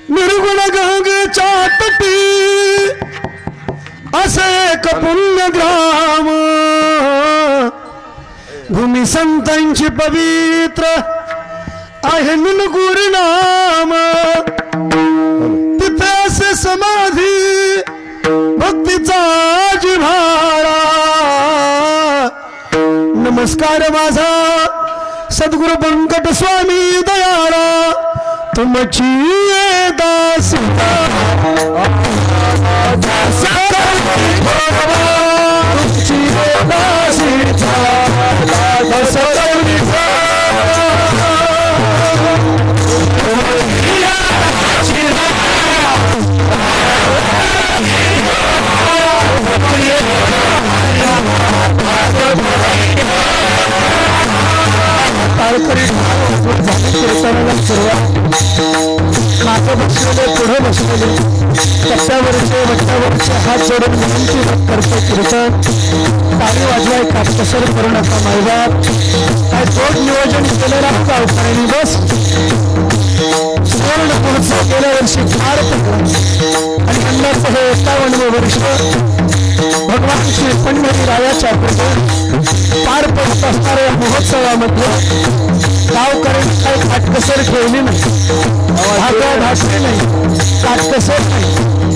निर्गुण गंगेच्या तटी असे एक पुण्य ग्राम भूमी संतांची पवित्र आहे निर्गुण नाम तिथे असे समाधी भक्तीचा जिव्हाळा नमस्कार माझा सद्गुरु पंकट स्वामी दयाळा तुमची दास मागे बसलेले पुढे बसलेले टप्प्यावरचे वट्टावरचे हात जोडून विनंती करतो कीर्तन ताली वाजवाय काटकसर करू नका मायबाप काय तोड नियोजन केलेला का उपायाने बस सुवर्ण पुढचं गेल्या वर्षी फार पडलं आणि यंदाचं हे 51 वर्ष भगवान श्री पंढरी रायाच्या पार पडत असणाऱ्या महोत्सवामध्ये गावकऱ्यांनी काही काटकसर ठेवली नाही धागा घातली नाही काटकसर नाही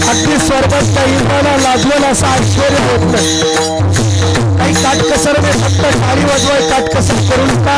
अगदी स्वर्गात त्या इंद्राला लाजवेल असं ऐश्वर्य होत नाही काही काटकसर नाही फक्त टाळी वाजवाय काटकसर करू नका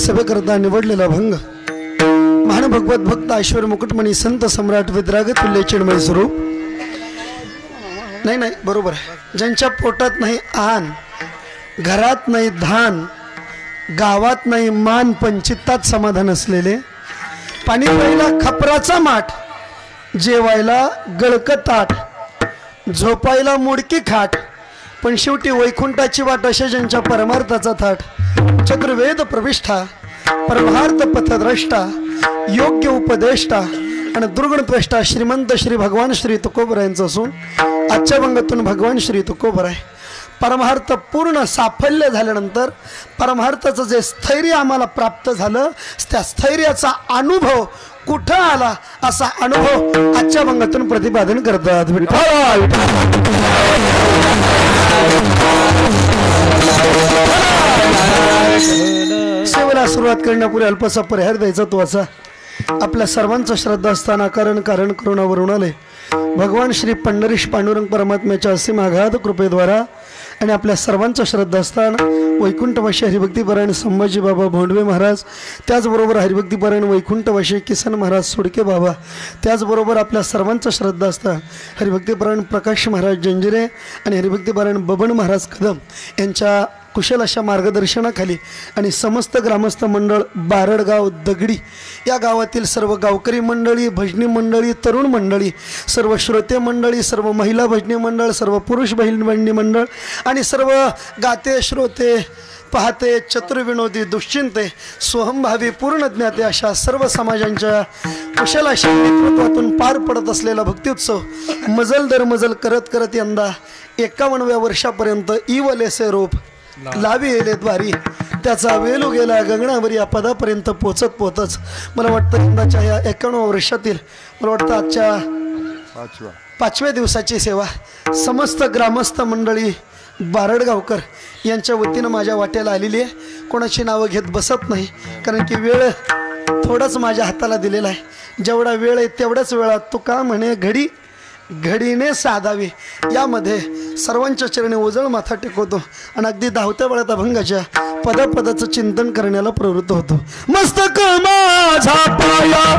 सभेकरता निवडलेला भंग महान भगवत भक्त ऐश्वर मुकुटमणी संत सम्राट विद्रागत तुल्य चिन्मय स्वरूप नाही बरोबर आहे ज्यांच्या पोटात नाही आन घरात नाही धान गावात नाही मान पण चित्तात समाधान असलेले पाणी प्यायला खपराचा माठ जेवायला गळक ताट झोपायला मुडकी खाट पण शेवटी वैकुंठाची वाट अशा ज्यांच्या परमार्थाचा थाट चतुर्वेद प्रविष्ठा परमार्थ पथद्रष्टा योग्य उपदेष्टा आणि दुर्गुण त्वष्टा श्रीमंत श्री भगवान श्री तुकोबरायांचं असून आजच्या भंगातून भगवान श्री तुकोबराय परमार्थ पूर्ण साफल्य झाल्यानंतर परमार्थाचं जे स्थैर्य आम्हाला प्राप्त झालं त्या स्थैर्याचा अनुभव कुठं आला असा अनुभव आजच्या भंगातून प्रतिपादन करतात सेवेला सुरुवात करण्यापूर्वी अल्पसा परिहार द्यायचा तो असा आपल्या सर्वांचं श्रद्धास्थान कारण करुणावरून आले भगवान श्री पंढरीश पांडुरंग परमात्म्याच्या असीम आघात कृपेद्वारा आणि आपल्या सर्वांचं श्रद्धास्थान वैकुंठवासी हरिभक्तीपरायण संभाजी बाबा भोंडवे महाराज त्याचबरोबर हरिभक्तीपरायण वैकुंठवासी किसन महाराज सुडके बाबा त्याचबरोबर आपल्या सर्वांचं श्रद्धास्थान हरिभक्तीपरायण प्रकाश महाराज जंजिरे आणि हरिभक्तीपरायण बबन महाराज कदम यांच्या कुशल अशा मार्गदर्शनाखाली आणि समस्त ग्रामस्थ मंडळ बारडगाव दगडी या गावातील सर्व गावकरी मंडळी भजनी मंडळी तरुण मंडळी सर्व श्रोते मंडळी सर्व महिला भजनी मंडळ सर्व पुरुष भजनी मंडळ आणि सर्व गाते श्रोते पाहते चतुर्विनोदी दुश्चिंते स्वहंभावी पूर्ण ज्ञाते अशा सर्व समाजांच्या कुशल अशा नेतृत्वातून पार पडत असलेला भक्तिउत्सव मजल दर मजल करत करत यंदा 51व्या वर्षापर्यंत इवलेसे रूप लावी येले द्वारी त्याचा वेलू गेला गगनावर या पदापर्यंत पोचत मला वाटतं यंदाच्या या 51व्या वर्षातील मला वाटतं आजच्या 5व्या दिवसाची सेवा समस्त ग्रामस्थ मंडळी बारडगावकर यांच्या वतीनं माझ्या वाट्याला आलेली आहे. कोणाची नावं घेत बसत नाही, कारण की वेळ थोडाच माझ्या हाताला दिलेला आहे. जेवढा वेळ आहे तेवढ्याच वेळात तो का म्हणे घडी घडीने साधावी. यामध्ये सर्वांच्या चरणी ओझळ माथा टेकवतो आणि अगदी धावत्या वेळात अभंगाच्या पदापदाचं चिंतन करण्याला प्रवृत्त होतो. मस्तक माझा पाया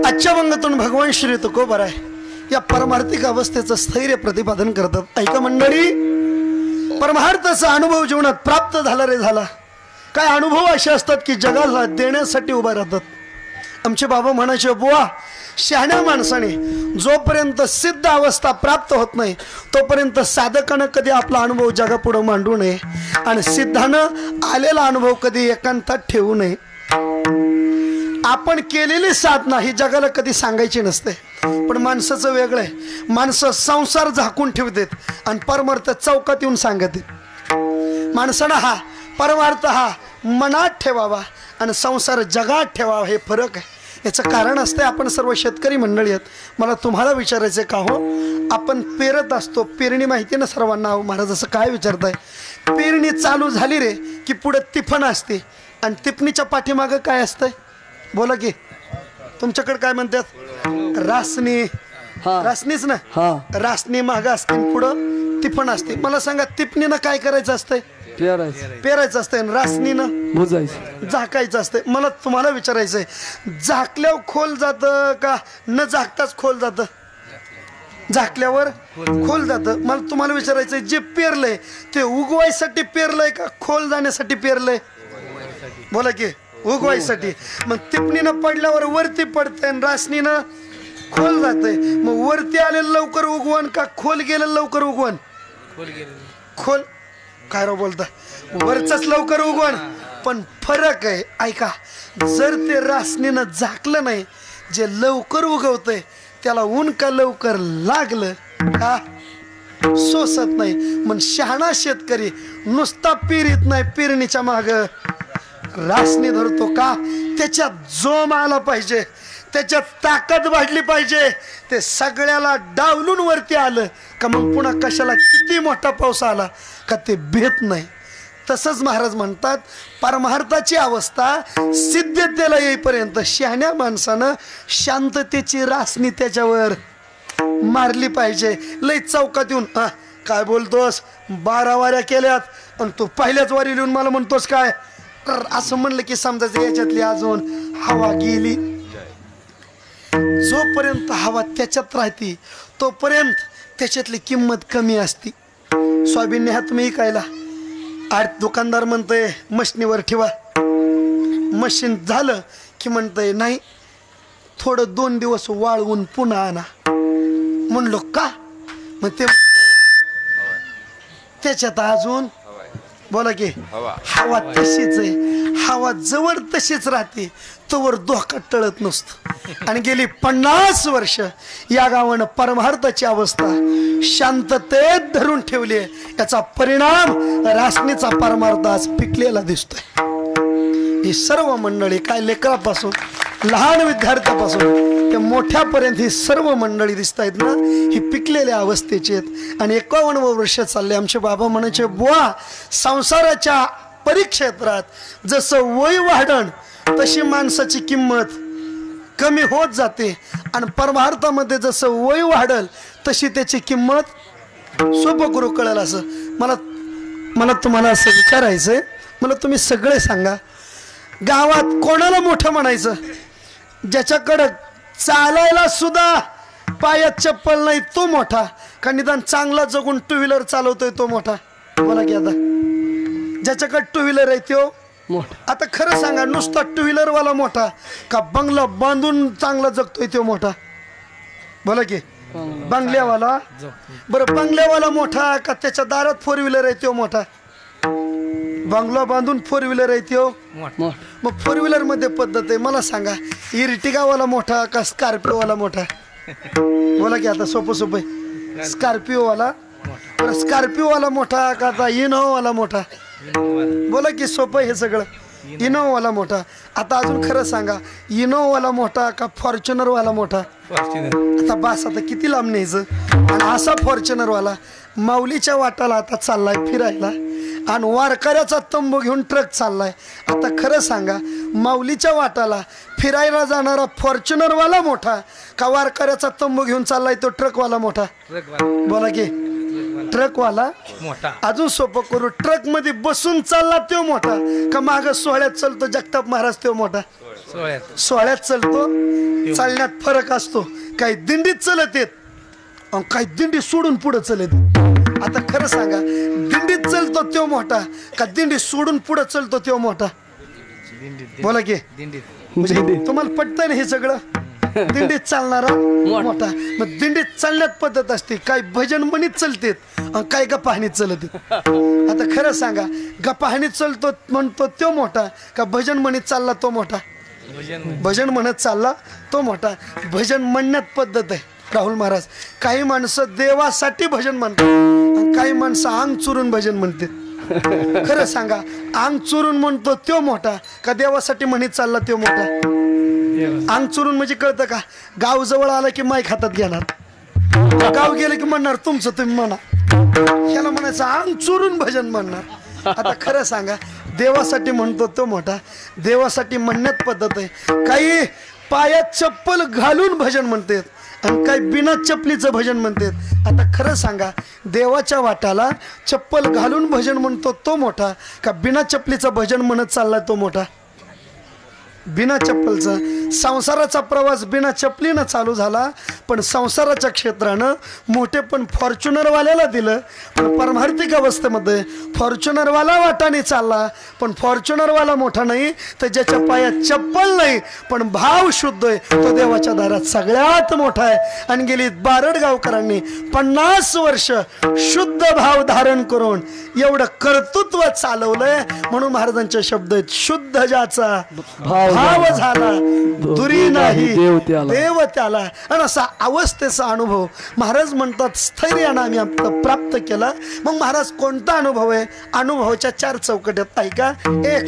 आजच्या वंगातून भगवान श्री तुकोबाराय या परमार्थिक अवस्थेचं स्थैर्य प्रतिपादन करतात. ऐका मंडळी, परमार्थाचा अनुभव जीवनात प्राप्त झाला रे झाला. काय अनुभव असे असतात की जगाला देण्यासाठी उभा राहतात. आमचे बाबा म्हणायचे, बुवा शहाण्या माणसाने जोपर्यंत सिद्ध अवस्था प्राप्त होत नाही तोपर्यंत साधकानं कधी आपला अनुभव जगापुढे मांडू नये आणि सिद्धानं आलेला अनुभव कधी एकांतात ठेवू नये. आपण केलेली साधना ही जगाला कधी सांगायची नसते, पण माणसाचं वेगळं आहे. माणसं संसार झाकून ठेवतात आणि परमार्थ चौकात येऊन सांगत. माणसानं हा परमार्थ हा मनात ठेवावा आणि संसार जगात ठेवावा, हे फरक आहे. याचं कारण असते, आपण सर्व शेतकरी मंडळी आहेत. मला तुम्हाला विचारायचं का हो, आपण पेरत असतो, पेरणी माहिती ना सर्वांना. महाराज असं काय विचारताय, पेरणी चालू झाली रे की पुढे तिफण असते आणि तिफणीच्या पाठीमागं काय असतंय, बोला की तुमच्याकडे काय म्हणतात, रासनी. रासनीच ना, रासनी माग असते पुढं तिफण असते. मला सांगा तिफणीनं काय करायचं असतंय, पेरायचं असतंय, रासनीनं झाकायचं असतंय. मला तुम्हाला विचारायचंय, झाकल्यावर खोल जातं का न झाकताच खोल जातं, झाकल्यावर खोल जातं. मला तुम्हाला विचारायचंय, जे पेरलंय ते उगवायसाठी पेरलंय का खोल जाण्यासाठी पेरलंय, बोला की उगवायसाठी. मग तिपणीनं पडल्यावर वरती पडतंय आणि रासनीनं खोल जातंय. मग वरती आलेलं लवकर उगवण का खोल गेलेलं लवकर उगवण, खोल काय रो बोलता, वरचंच लवकर उगवण. पण फरक आहे ऐका, जर ते रासनीनं झाकलं नाही, जे लवकर उगवतंय त्याला ऊन का लवकर लागलं का सोसत नाही. मग शहाणा शेतकरी नुसता पेरीत नाही, पेरणीच्या माग रासनी धरतो का, त्याच्यात जोम आला पाहिजे, त्याच्यात ताकद वाढली पाहिजे. ते सगळ्याला डावलून वरती आलं का मग पुन्हा कशाला किती मोठा पाऊस आला का ते भेट नाही. तसंच महाराज म्हणतात, परमार्थाची अवस्था सिद्धतेला येईपर्यंत शहाण्या माणसानं शांततेची रासनी त्याच्यावर मारली पाहिजे. लई चौकात येऊन काय बोलतोस, 12 वाऱ्या केल्यात आणि तू पहिल्याच वारी लिहून मला म्हणतोस काय, असं म्हणलं की समजायचं याच्यातली अजून हवा गेली. जोपर्यंत हवा त्याच्यात राहते तोपर्यंत त्याच्यातली किंमत कमी असती. सोयाबीन ह्या तुम्ही इकायला दुकानदार म्हणतोय मशीनीवर ठेवा, मशीन झालं की म्हणतोय नाही थोडं 2 दिवस वाळवून पुन्हा आणा. म्हणलो का, मग ते त्याच्यात अजून बोला की हवा तशीच आहे. हवा जवळ तशीच राहते तोवर धोका टळत नसतो. आणि गेली 50 वर्ष या गावानं परमार्थाची अवस्था शांततेत धरून ठेवली आहे. याचा परिणाम रासनीचा परमार्थ आज पिकलेला दिसतोय. ही सर्व मंडळी काय लेकरापासून लहान विद्यार्थ्यापासून ते मोठ्यापर्यंत ही सर्व मंडळी दिसत आहेत ना, ही पिकलेल्या अवस्थेची आहेत. आणि 51 वर्ष चालले. आमचे बाबा म्हणायचे, बुवा संसाराच्या परिक्षेत्रात जसं वय वाढण तशी माणसाची किंमत कमी होत जाते आणि परमार्थामध्ये जसं वय वाढल तशी त्याची किंमत सोपं करू कळेल. असं मला तुम्हाला असं विचारायचंय, मला तुम्ही सगळे सांगा, गावात कोणाला मोठं म्हणायचं, ज्याच्याकडं चालायला सुद्धा पायात चप्पल नाही तो मोठा, का निदान चांगला जगून 2 व्हीलर चालवतोय तो मोठा, बोला की आता. ज्याच्याकडे 2 व्हीलर आहे तो मोठा. आता खरं सांगा, नुसता 2 व्हीलर वाला मोठा का बंगला बांधून चांगला जगतोय तो मोठा, बोला की बंगल्यावाला. बरं बंगल्यावाला मोठा का त्याच्या दारात 4 व्हीलर आहे तो मोठा? बंगला बांधून 4 व्हीलर आहे तो मग 4 व्हीलर मध्ये पद्धत आहे. मला सांगा इर्टिगावाला मोठा का स्कॉर्पिओवाला मोठा? बोला की आता सोपं सोपं. स्कॉर्पिओवाला. बरं स्कॉर्पिओवाला मोठा का आता इनोवाला मोठा? बोला की सोपं हे सगळं. इनोवाला मोठा. आता अजून खरं सांगा इनोवाला मोठा का फॉर्च्युनरवाला मोठा? आता बस आता किती लांब न्यायचं. आणि असा फॉर्च्युनरवाला माऊलीच्या वाटाला आता चाललाय फिरायला आणि वारकऱ्याचा तंबू घेऊन ट्रक चाललाय. आता खरं सांगा माऊलीच्या वाटाला फिरायला जाणारा फॉर्च्युनरवाला मोठा का वारकऱ्याचा तंबू घेऊन चाललाय तो ट्रकवाला मोठा? बोला की ट्रकवाला मोठा. अजून सोपं करू ट्रक मध्ये बसून चालला तो मोठा का माग सोहळ्यात चालतो जगताप महाराज तो मोठा? सोहळ्यात चालतो. चालण्यात फरक असतो. काही दिंडीत चलत येत काही दिंडी सोडून पुढे चलत. आता खरं सांगा दिंडीत चलतो तो मोठा का दिंडी सोडून पुढे चलतो तो मोठा? बोला की म्हणजे तुम्हाला पटतंय ना हे सगळं. दिंडीत चालणारा मोठा. मग दिंडीत चालण्यात पद्धत असते. काही भजन म्हणीत चलते काही गप्पाहानीत चलत. आता खरं सांगा गप्पाहानीत चलतो म्हणतो तो मोठा का भजन म्हणीत चालला तो मोठा? भजन म्हणत चालला तो मोठा. भजन म्हणण्यात पद्धत आहे राहुल महाराज. काही माणसं देवासाठी भजन म्हणतात काही माणसं अंग चुरून भजन म्हणतात. खरं सांगा अंग चुरून म्हणतो तो मोठा का देवासाठी म्हणीत चालला तो मोठा? अंग चुरून म्हणजे कळतं का गाव जवळ आलं की माईक हातात घेणार. गाव गेलं की म्हणणार तुमचं तुम्ही म्हणा. ह्याला म्हणायचं अंग चुरून भजन म्हणणार. आता खरं सांगा देवासाठी म्हणतो तो मोठा. देवासाठी म्हणण्यात पद्धत आहे. काही पायात चप्पल घालून भजन म्हणतात आणि काही बिना चपलीचं भजन म्हणतात. आता खरं सांगा देवाच्या वाटाला चप्पल घालून भजन म्हणतो तो मोठा का बिना चपलीचं भजन म्हणत चाललाय तो मोठा? बिना चप्पलचा. संसाराचा प्रवास बिना चपलीनं चालू झाला पण संसाराच्या क्षेत्रानं मोठे पण फॉर्च्युनरवाल्याला दिलं. पण पारमार्थिक अवस्थेमध्ये फॉर्च्युनरवाला वाटाने चालला पण फॉर्च्युनरवाला मोठा नाही तर ज्याच्या पायात चप्पल नाही पण भाव शुद्ध आहे तो देवाच्या दारात सगळ्यात मोठा आहे. आणि गेली बारडगावकरांनी 50 वर्ष शुद्ध भाव धारण करून एवढं कर्तृत्व चालवलंय. म्हणून महाराजांचे शब्द आहेत शुद्ध ज्याचा भाव झाला दुरी नाही देव त्याला. आणि असा अवस्थेचा अनुभव महाराज म्हणतात स्थैर्यानं आम्ही प्राप्त केला. मग महाराज कोणता अनुभव आहे? अनुभवाच्या 4 चौकट्यात ऐका. एक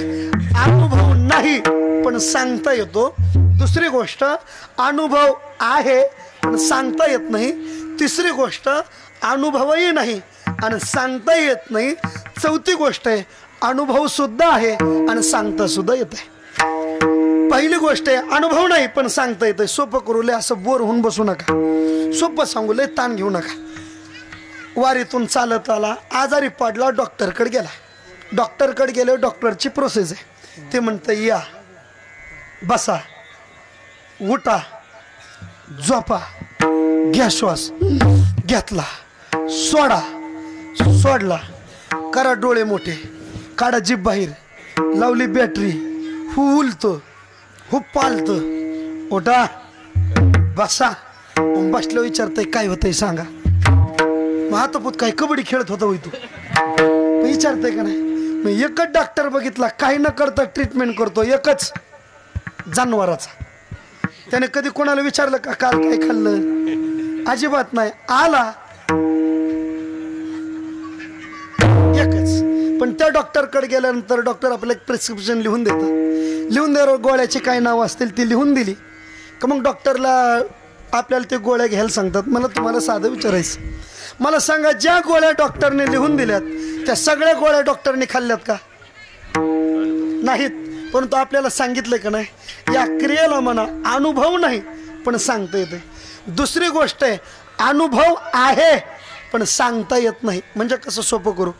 अनुभव नाही पण सांगता येतो. दुसरी गोष्ट अनुभव आहे पण सांगता येत नाही. तिसरी गोष्ट अनुभवही नाही आणि सांगता येत नाही. चौथी गोष्ट आहे अनुभव सुद्धा आहे आणि सांगता सुद्धा येत आहे. पहिली गोष्ट आहे अनुभव नाही पण सांगता येतंय. सोपं करू लय असं बोर होऊन बसू नका. सोपं सांगू लय ताण घेऊ नका. वारीतून चालत आला आजारी पडला डॉक्टरकडे गेला. डॉक्टरकडे गेले डॉक्टरची प्रोसेस आहे. ते म्हणतं या बसा उठा झोपा घ्या श्वास घेतला सोडा सोडला करा डोळे मोठे काढा जीभ बाहेर लावली बॅटरी हु उलतं हो पालत ओटा बसा. बसलं विचारतय काय होतंय सांगा. महातपूत काय कबड्डी खेळत होता होई तू विचारतय का नाही. मग एकच डॉक्टर बघितला काही न करता ट्रीटमेंट करतो एकच जनावराचा. त्याने कधी कोणाला विचारलं का काल काय खाल्लं? अजिबात नाही. आला एकच. पण त्या डॉक्टरकडे गेल्यानंतर डॉक्टर आपलं एक प्रिस्क्रिप्शन लिहून देतात. लिहून द्यावर गोळ्याची काय नावं असतील ती लिहून दिली का मग डॉक्टरला आपल्याला ते गोळ्या घ्यायला सांगतात. मला तुम्हाला साधं विचारायचं मला सांगा ज्या गोळ्या डॉक्टरने लिहून दिल्यात त्या सगळ्या गोळ्या डॉक्टरने खाल्ल्यात का? नाहीत. परंतु आपल्याला सांगितलं का नाही या क्रियेला म्हणा अनुभव नाही पण सांगता येते. दुसरी गोष्ट आहे अनुभव आहे पण सांगता येत नाही. म्हणजे कसं सोपं करू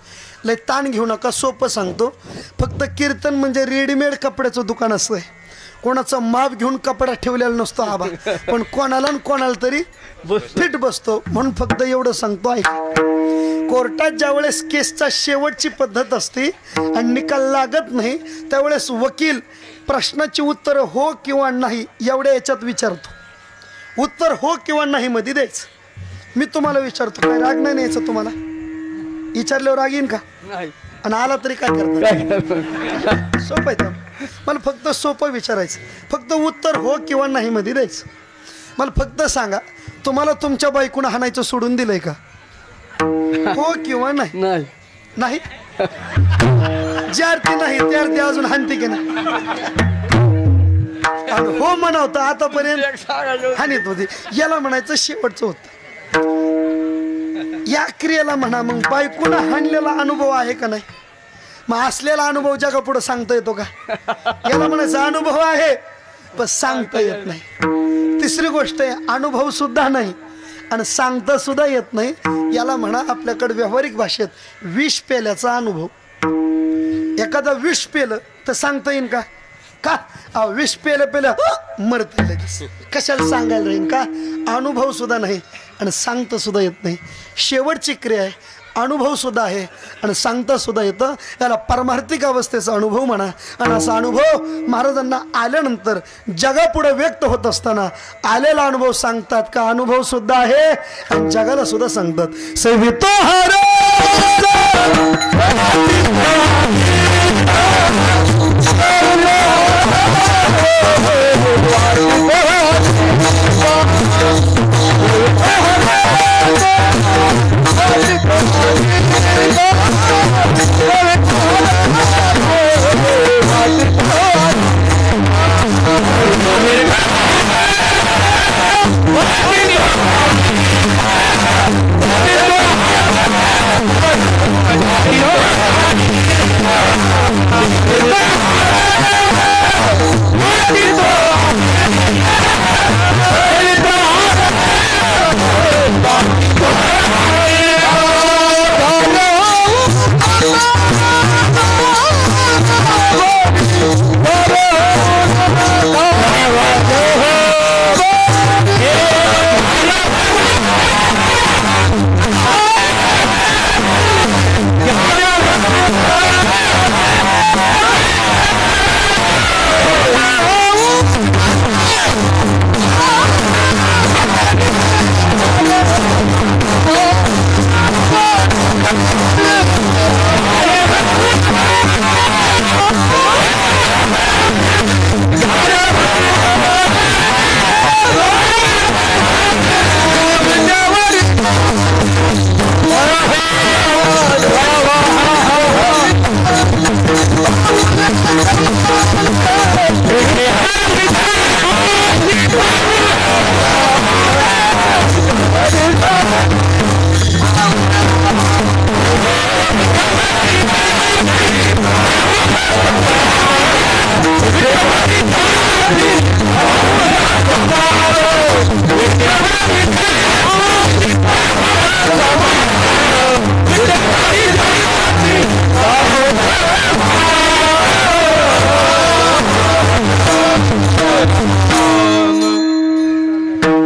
लय ताण घेऊ नका. सोपं सांगतो. फक्त कीर्तन म्हणजे रेडीमेड कपड्याचं दुकान असतंय. कोणाचं माप घेऊन कपडा ठेवलेला नसतो आबा पण कोणाला कोणाला तरी फिट बसतो. म्हणून फक्त एवढं सांगतो ऐका. कोर्टात ज्यावेळेस केसचा शेवटची पद्धत असते आणि निकाल लागत नाही त्यावेळेस वकील प्रश्नाची उत्तरं हो किंवा नाही एवढ्या याच्यात विचारतो. उत्तर हो किंवा नाही मध्ये द्यायचं. मी तुम्हाला विचारतो, काय राग नाही न्यायचं तुम्हाला? विचारल्यावर राग येईन का? आणि आला तरी काय करता? सोपं आहे. मला फक्त सोपं विचारायचं, फक्त उत्तर हो किंवा नाही मध्ये द्यायचं. मला फक्त सांगा, तुम्हाला तुमच्या बायकोनं हाणायचं सोडून दिलंय का? हो किंवा नाही? नाही. ज्यार ती नाही त्यार ती अजून हानते की नाही? हो म्हणावतं आतापर्यंत हानीत होती. याला म्हणायचं शेवटचं होतं. या क्रियेला म्हणा मग बायकोनं हाणलेला अनुभव आहे का नाही? मग असलेला अनुभव जगा पुढे सांगता येतो का? याला म्हणायचं अनुभव आहे पण सांगता येत नाही. तिसरी गोष्ट आहे, अनुभव सुद्धा नाही आणि सांगता सुद्धा येत नाही. याला म्हणा आपल्याकडे व्यावहारिक भाषेत विष पेल्याचा अनुभव. एखादा विष पेलं तर सांगता येईल का? का विष पेलं मरत लगेच. कशाला सांगायला राहील का? अनुभव सुद्धा नाही आणि सांगता सुद्धा येत नाही. शेवटची क्रिया आहे, अनुभव सुद्धा आहे आणि सांगता सुद्धा येतं. याला पारमार्थिक अवस्थेचा अनुभव म्हणा. आणि असा अनुभव महाराजांना आल्यानंतर जगापुढे व्यक्त होत असताना आलेला अनुभव सांगतात का? अनुभव सुद्धा आहे आणि जगाला सुद्धा सांगतात. सेवितो हर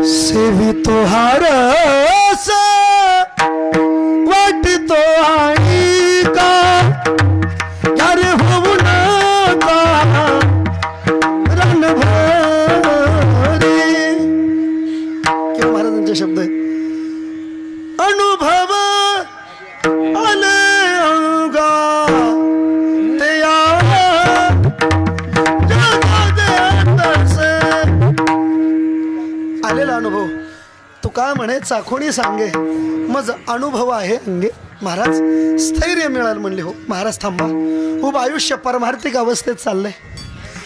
सेवितो हारस वाटतो आणि का यारे होऊ नका रणभरी. किंवा महाराजांचे शब्द आहेत, अनुभव आले अंगा ते आलेला अनुभव तू काय म्हणे चाखोणी सांगे मज अनुभव आहे अंगे. महाराज स्थैर्य मिळालं म्हणले. हो महाराज थांबा, खूप आयुष्य पारमार्थिक अवस्थेत चाललंय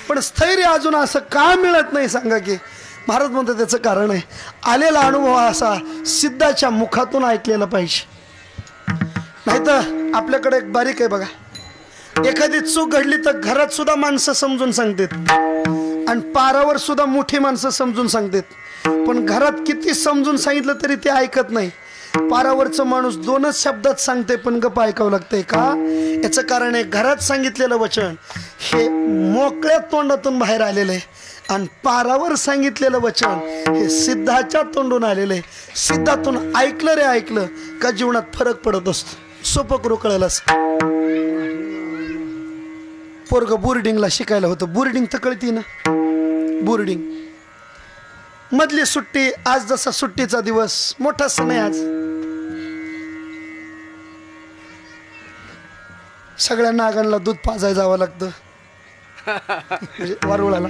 पण स्थैर्य अजून असं का मिळत नाही सांगा की? महाराज म्हणतात त्याचं कारण आहे, आलेला अनुभव असा सिद्धाच्या मुखातून ऐकलेला पाहिजे. नाही तर आपल्याकडे एक बारीक आहे बघा, एखादी चूक घडली तर घरात सुद्धा माणसं समजून सांगतात आणि पारावर सुद्धा मोठी माणसं समजून सांगतात. पण घरात किती समजून सांगितलं तरी ते ऐकत नाही. पारावरचं माणूस दोनच शब्दात सांगते पण गप्प ऐकावं लागतंय का? याचं कारण आहे, घरात सांगितलेलं वचन हे मोकळ्या तोंडातून बाहेर आलेलं आहे आणि पारावर सांगितलेलं वचन हे सिद्धाच्या तोंडून आलेलं आहे. सिद्धातून ऐकलं रे ऐकलं का जीवनात फरक पडत असतो. सोपं करू कळलंच. पोरग बोर्डिंगला शिकायला होतं. बोर्डिंग तर कळती ना, बोर्डिंग मधली सुट्टी, आज जसा सुट्टीचा दिवस, मोठा सण आहे आज. सगळ्या नागांना दूध पाजायला जावं लागतं म्हणजे वारुळाला.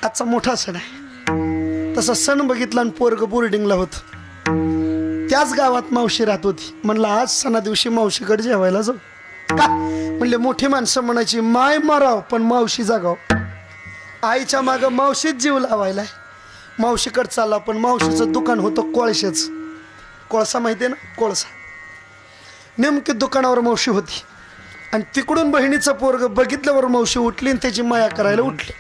आजचा मोठा सण आहे. तसा सण बघितला आणि पोरग बोर्डिंगला होत. त्याच गावात मावशी राहत होती. म्हणलं आज सणा दिवशी मावशीकडे जेवायला जाऊ. का म्हणले मोठी माणसं म्हणायची माय माराव पण मावशी जागाव. आईच्या माग मावशीत जीव लावायलाय. मावशीकडे चालला पण मावशीचं दुकान होतं कोळशाच. कोळसा माहितीये ना, कोळसा. नेमकी दुकानावर मावशी होती आणि तिकडून बहिणीचं पोरग बघितल्यावर मावशी उठली आणि त्याची माया करायला उठली.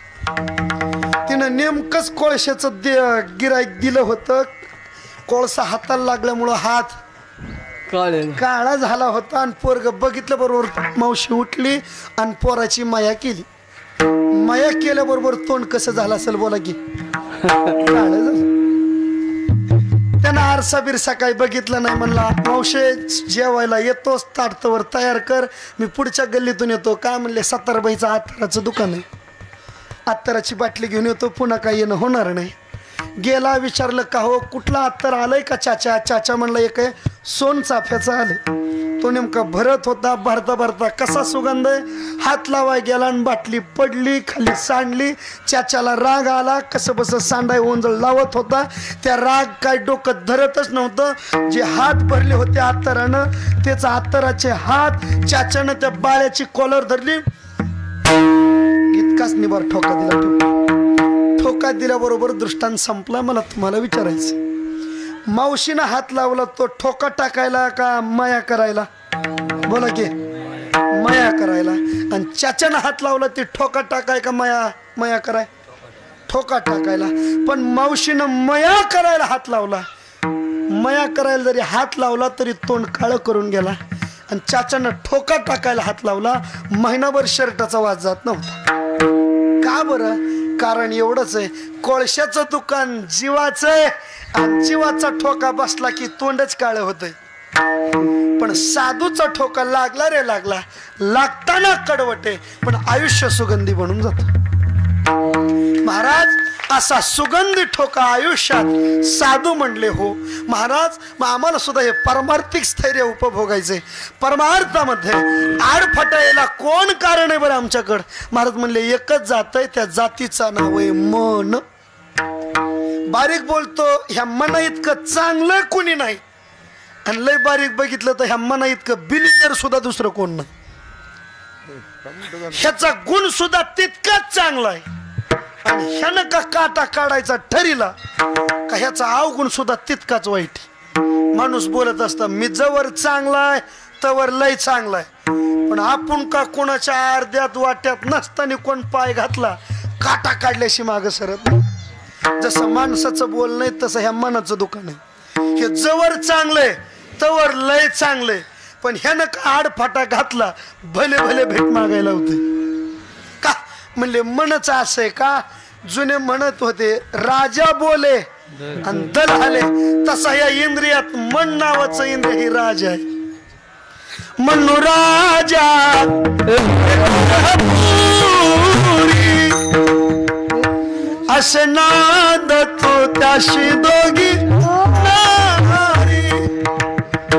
तिनं नेमकंच कोळशाचं गिराईक दिलं होतं. कोळसा हाताला लागल्यामुळं हात काळा झाला होता आणि पोरग बघितल्या बरोबर मावशी उठली आणि पोराची माया केली. माया केल्याबरोबर तोंड कसं झालं असेल बोला की, काळ झालं. त्यानं आरसा बिरसा काही बघितलं नाही. म्हणला मावशे जेवायला येतोच, ताटतवर तयार कर, मी पुढच्या गल्लीतून येतो. काय म्हणले सत्तारबाईचं अत्तराचं दुकान आहे, अत्तराची बाटली घेऊन येतो, पुन्हा काही येणं होणार नाही. गेला, विचारलं का हो कुठला अत्तर आलंय का चाचा. चाचा म्हणला एक आहे सोन चाफ्याचा आलंय. तो नेमका भरत होता. भरता भरता कसा सुगंध आहे, हात लावाय गेला आणि बाटली पडली खाली, सांडली. चाच्याला राग आला. कसं बस सांडाय ओंजळ लावत होता. त्या राग काय डोकं धरतच नव्हतं. जे हात भरले होते अत्तरानं, त्याचा अत्तराचे हात चाच्यानं त्या बाळ्याची कॉलर धरली. इतकाच निभार ठोका दिला. ठोका दिल्याबरोबर दृष्टांत संपला. मला तुम्हाला विचारायचं, मावशीनं हात लावला तो ठोका टाकायला का माया करायला? बोला की, माया करायला. आणि चाच्यानं हात लावला ते ठोका टाकाय का माया कराय? ठोका टाकायला. पण मावशीनं माया करायला हात लावला. माया करायला जरी हात लावला तरी तोंड काळं करून गेला. आणि चाच्यानं ठोका टाकायला हात लावला. महिनाभर शर्टाचा वास जात नव्हता. का बरं? कारण एवढंच आहे, कोळशाचं दुकान जीवाचं आहे आणि जीवाचा ठोका बसला की तोंडच काळं होतंय. पण साधूचा ठोका लागला रे लागला, लागताना कडवटे पण आयुष्य सुगंधी बनून जात. महाराज असा सुगंधी ठोका आयुष्यात साधू म्हणले हो. महाराज मग आम्हाला सुद्धा हे परमार्थिक स्थैर्य उपभोगायचे. परमार्थामध्ये आडफटायला कोण कारण आहे बरं आमच्याकडं? महाराज म्हणले एकच जात आहे, त्या जातीचं नाव आहे मन. बारीक बोलतो ह्या मना इतकं चांगलं कोणी नाही, आणि लय बारीक बघितलं तर ह्या मना इतकं बिलिंदर सुद्धा दुसरं कोण नाही. ह्याचा गुण सुद्धा तितकाच चांगला आहे. आणि ह्यानं का काटा काढायचा ठरीला का ह्याचा अवगुण सुद्धा तितकाच वाईट. माणूस बोलत असता मी जवळ चांगलाय तवर लय चांगलाय, पण आपण का कोणाच्या अर्ध्यात वाट्यात नसताना कोण पाय घातला काटा काढल्याशी माग सरत नाही. जसं माणसाचं बोल नाही तसं ह्या मनाचं दुकान आहे. हे जवळ चांगलंय तवर लय चांगलंय, पण ह्यानं का आडफाटा घातला भले भले भेट मागायला होते. का म्हणले मनच असं आहे का? जुने म्हणत होते राजा बोले आणि दल आले. तसा या इंद्रियात मन नावाचं इंद्रिय ही राजा आहे. मनु राजा असे नाद तो त्याशी दोघी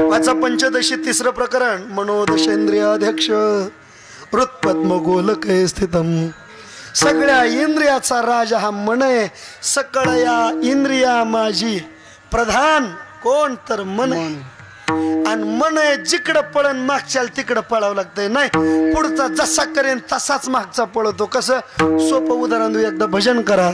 वाचा पंचदशी तिसरं प्रकरण. मनोदशेंद्रियाध्यक्ष हृत्पद्म गोलके स्थितम. सगळ्या इंद्रियाचा राजा हा मन आहे. सकळ या इंद्रिया माझी प्रधान कोण तर मन आहे. आणि मन आहे जिकडं पळण मागच्याला तिकडं पळावं लागतंय. नाही पुढचा जसा करेन तसाच मागचा पळतो. कसं? सोपं उदाहरण देऊ. एकदा भजन करा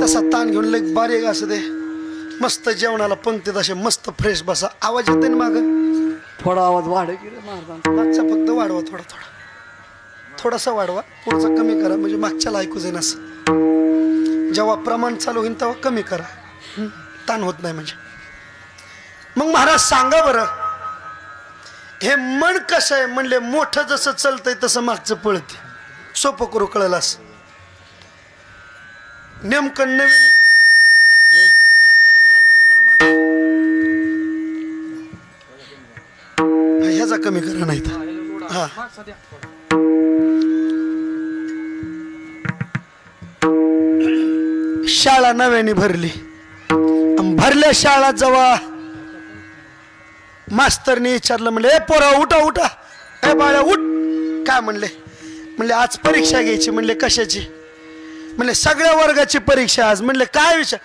तसा ताण घेऊन लई बारीक असं दे. मस्त जेवणाला पंक्तीत असे मस्त फ्रेश बसा. आवाज येते ना माग? थोडा आवाज वाढ की मागचा फक्त वाढवा, थोडा थोडा थोडासा वाढवा. पुढचा कमी करा म्हणजे मागच्याला ऐकू जाईन. असं जेव्हा प्रमाण चालू होईल तेव्हा कमी करा, ताण होत नाही म्हणजे. मग महाराज सांगा बरं हे मन कसं आहे? म्हणले मोठं जसं चलतंय तसं मागचं पळते. सोपं करू कळलं असं. नेमकं नवीन ह्याचा कमी करा नाही तर हा शाळा नव्याने भरली भरल्या शाळा जेव्हा मास्तरने विचारलं म्हणले ए पोरा उठा उठा ए बाळा उठ काय म्हणले आज परीक्षा घ्यायची म्हणले कशाची म्हणले सगळ्या वर्गाची परीक्षा आज म्हणले काय विषय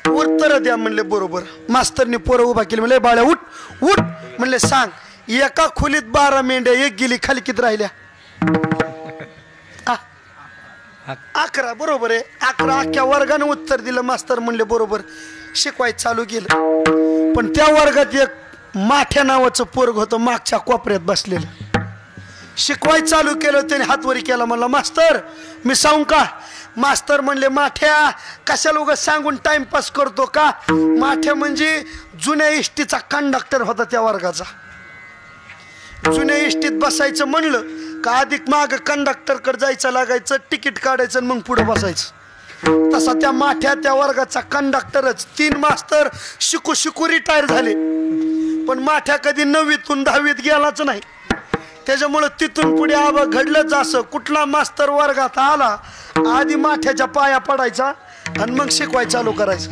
उत्तर द्या म्हणले बरोबर मास्तरने पोरं उभा केली म्हणले बाळा उठ उठ म्हणले सांग एका खोलीत 12 मेंढ्या एक गेली खाली किती राहिल्या 11 बरोबर आहे 11 अख्ख्या वर्गाने उत्तर दिलं मास्तर म्हणले बरोबर शिकवायचं चालू केलं पण त्या वर्गात एक माठ्या नावाचं पोरग होतं मागच्या कोपऱ्यात बसलेलं शिकवायचं चालू केलं त्याने हातवरी केला म्हणला मास्तर मी सांगू का मास्तर म्हणले माठ्या कशाला उगाच सांगून टाइमपास करतो का माठ्या म्हणजे जुन्या इष्टीचा कंडक्टर होता त्या वर्गाचा जुन्या इष्टीत बसायचं म्हणलं का अधिक माग कंडक्टर कडे जायचं लागायचं तिकीट काढायचं आणि मग पुढे बसायचं तसा त्या माठ्या त्या वर्गाचा कंडक्टरच 3 मास्तर शिकू शिकू रिटायर झाले पण माठ्या कधी 9वीतून 10वीत गेलाच नाही त्याच्यामुळे तिथून पुढे आबा घडलंच असं कुठला मास्तर वर्गात आला आधी माठ्याच्या पाया पडायचा आणि मग शिकवाय चालू करायचं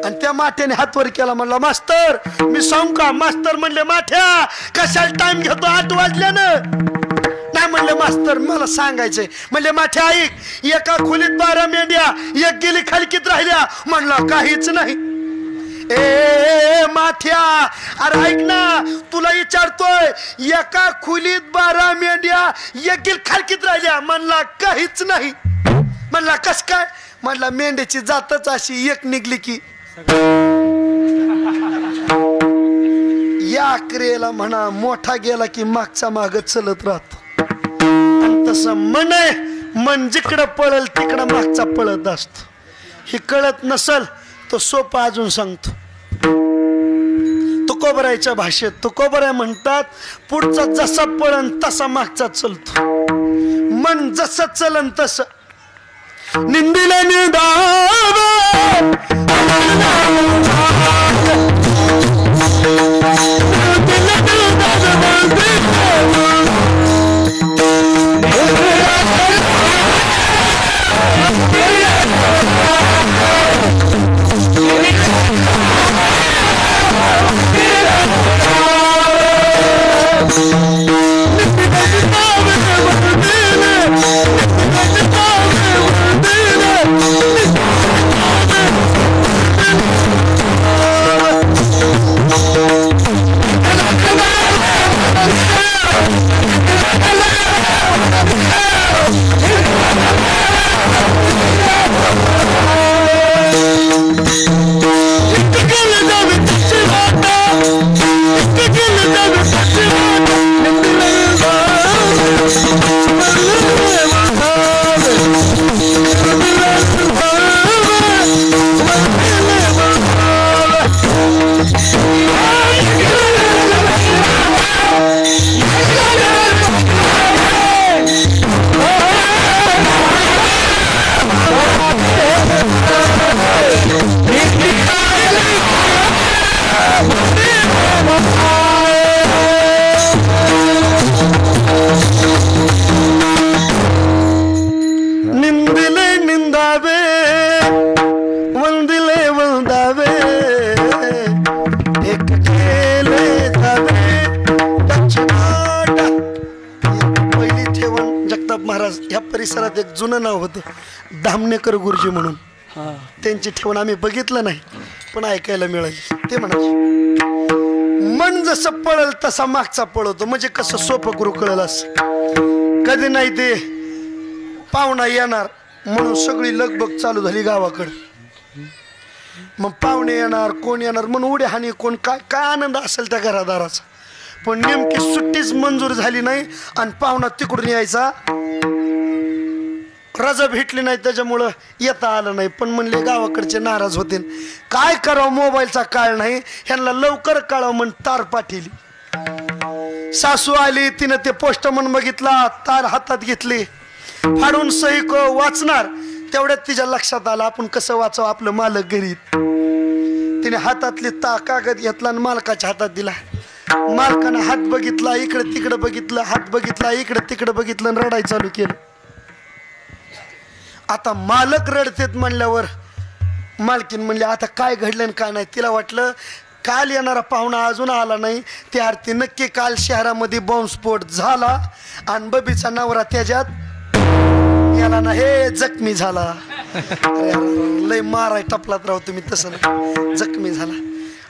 आणि त्या माठ्याने हातवर केला म्हणला मास्तर मी सांगू का मास्तर म्हणले माठ्या कशाला टाइम घेतो 8 वाजल्यानं नाही म्हणले मास्तर मला सांगायचंय म्हणले माठ्या ऐक एका खोलीत 12 मेंढ्या एक गेली खाली किती राहिल्या म्हणला काहीच नाही ए माठ्या अरे ऐक ना तुला विचारतोय एका खोलीत 12 मेंढ्या एक गेली खाली किती राहिल्या म्हणला काहीच नाही म्हणला कस काय म्हणला मेंढ्याची जातच अशी एक निघली की या क्रियेला म्हणा मोठा गेला की मागचा माग चलत राहतो तसं मन जिकडं पळल तिकडं मागचा पळत असतो हे कळत नसल तो सोपा अजून सांगतो तुकोबरायच्या भाषेत तुकोबराय म्हणतात पुढचा जसा पळन तसा मागचा चलतो मन जसं चलन तसं निंदिला निंदावे परिसरात एक जुनं नाव होतं धामणेकर गुरुजी म्हणून त्यांची ठेवण आम्ही बघितलं नाही पण ऐकायला मिळाली ते म्हणाले मन जसं पळल तसा मागचा पळवतो म्हणजे कसं सोपं गुरु कळल असं कधी नाही ते पाहुणा येणार म्हणून सगळी लगबग चालू झाली गावाकडे मग पाहुणे येणार कोण येणार म्हणून उड्या हानी कोण काय काय आनंद असेल त्या घरादाराचा पण नेमकी सुट्टीच मंजूर झाली नाही आणि पाहुणा तिकडून यायचा रजा भेटली नाही त्याच्यामुळं येता आलं नाही पण म्हणले गावाकडचे नाराज होते काय करावं मोबाईलचा काळ नाही ह्यांना लवकर कळावं म्हण तार पाठवली सासू आली तिनं ते पोस्टमन बघितला तार हातात घेतली फाडून सही वाचणार तेवढ्यात तिच्या लक्षात आलं आपण कसं वाचाव आपलं मालक घरी. तिने हातातली कागद घेतला आणि मालकाच्या हातात दिला. मालकानं हात बघितला, इकडे तिकडे बघितलं, हात बघितला, इकडे तिकडे बघितलं आणि रडायला चालू केलं. आता मालक रडतेत म्हणल्यावर मालकीन म्हणले आता काय घडलं आणि काय नाही. तिला वाटलं काल येणारा पाहुणा अजून आला नाही, त्या अर्थी नक्की काल शहरामध्ये बॉम्बस्फोट झाला आणि बबीचा नवरा त्याच्यात याला ना हे जखमी झाला. लय माराय टपलात राहू तुम्ही, तसं ना जखमी झाला.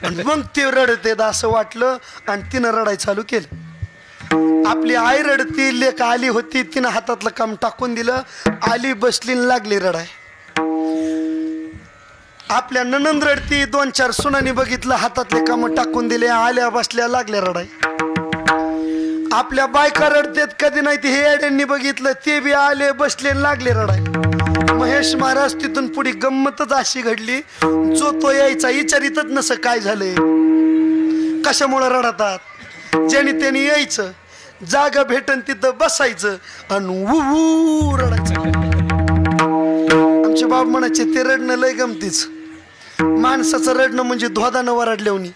आणि मग ते रडते असं वाटलं आणि तिनं रडाय चालू केलं. आपली आई रडती, लेक आली होती, तिनं हातातलं काम टाकून दिलं, आली बसली लागली रडाय. आपल्या ननंद रडती, 2-4 सुनांनी बघितलं, हातातले काम टाकून दिले, आल्या बसल्या लागल्या रडाय. आपल्या बायका रडतेत, कधी नाही ते हे येड्यांनी बघितलं, ते बी आले बसले लागले रडाय. महेश महाराज तिथून पुढे गंमतच अशी घडली, जो तो यायचा विचारितच नसं काय झालंय, कशामुळे रडतात. ज्याने त्याने यायचं, जागा भेटन तिथं बसायचं आणि ऊ रडायचं. आमचे बाप म्हणायचे ते रडणं लय गमतीच. माणसाचं रडणं म्हणजे धोदानं वराडल्यावनी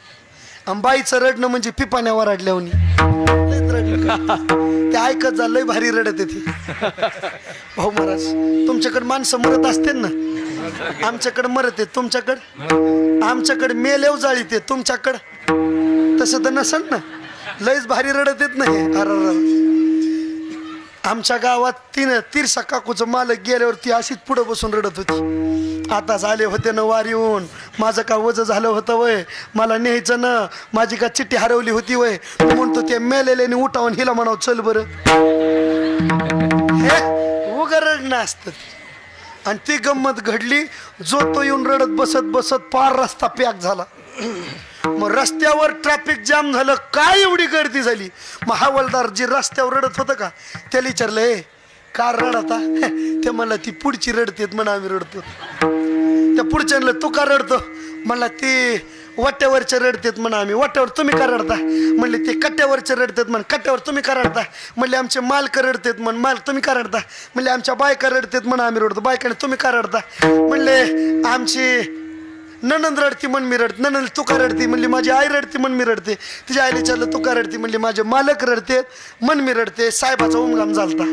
आणि बाईचं रडणं म्हणजे पिपाण्या वराडल्यावनी. ते ऐकत जा, लय भारी रडत येते. भाऊ महाराज तुमच्याकडे माणसं मरत असते ना, आमच्याकडे मरत आहे, तुमच्याकडे आमच्याकडे मेलेव जाळीत, तुमच्याकडं तसं तर नसल ना. लयच भारी रडत येत नाही. अरे आमच्या गावात तिरसा काकूचं मालक गेल्यावर ती अशीच पुढं बसून रडत होती. आता झाले होते ना वार येऊन, माझं का वज झालं होतं वय, मला न्यायचं ना, माझी का चिठ्ठी हरवली होती वय. म्हणतो ते मेलेल्याने उठावून हिला म्हणावं चल बरं. हे उगा रडणं असतं. आणि ती गंमत घडली, जो तो येऊन रडत बसत बसत पार रस्ता पॅक झाला. मग रस्त्यावर ट्रॅफिक जाम झालं, काय एवढी गर्दी झाली. मग हवालदार जे रस्त्यावर रडत होतं का त्याला विचारलं, हे का रडता. ते म्हणलं ती पुढची रडतेत म्हणा, आम्ही रडतो. त्या पुढच्या तू का रडतो म्हणला, ती वाट्यावरच्या रडतेत म्हणा, आम्ही वाट्यावर. तुम्ही का रडता म्हणले, ते कट्ट्यावरचे रडतेत म्हण, कट्ट्यावर तुम्ही का रडता म्हणले, आमचे मालक रडतेत म्हण, मालक तुम्ही का रडता म्हणले, आमच्या बायका रडतेत म्हणा, आम्ही रडतो. बायकाने तुम्ही का रडता म्हणले, आमची ननंद रडती म्हण मी रडते. ननंद तू का रडती म्हणली, माझी आई रडती म्हण मी रडते. तिच्या आईला विचारलं तू का रडती म्हणली, माझे मालक रडतेत म्हण मी रडते. साहेबाचा उमगाम झालता.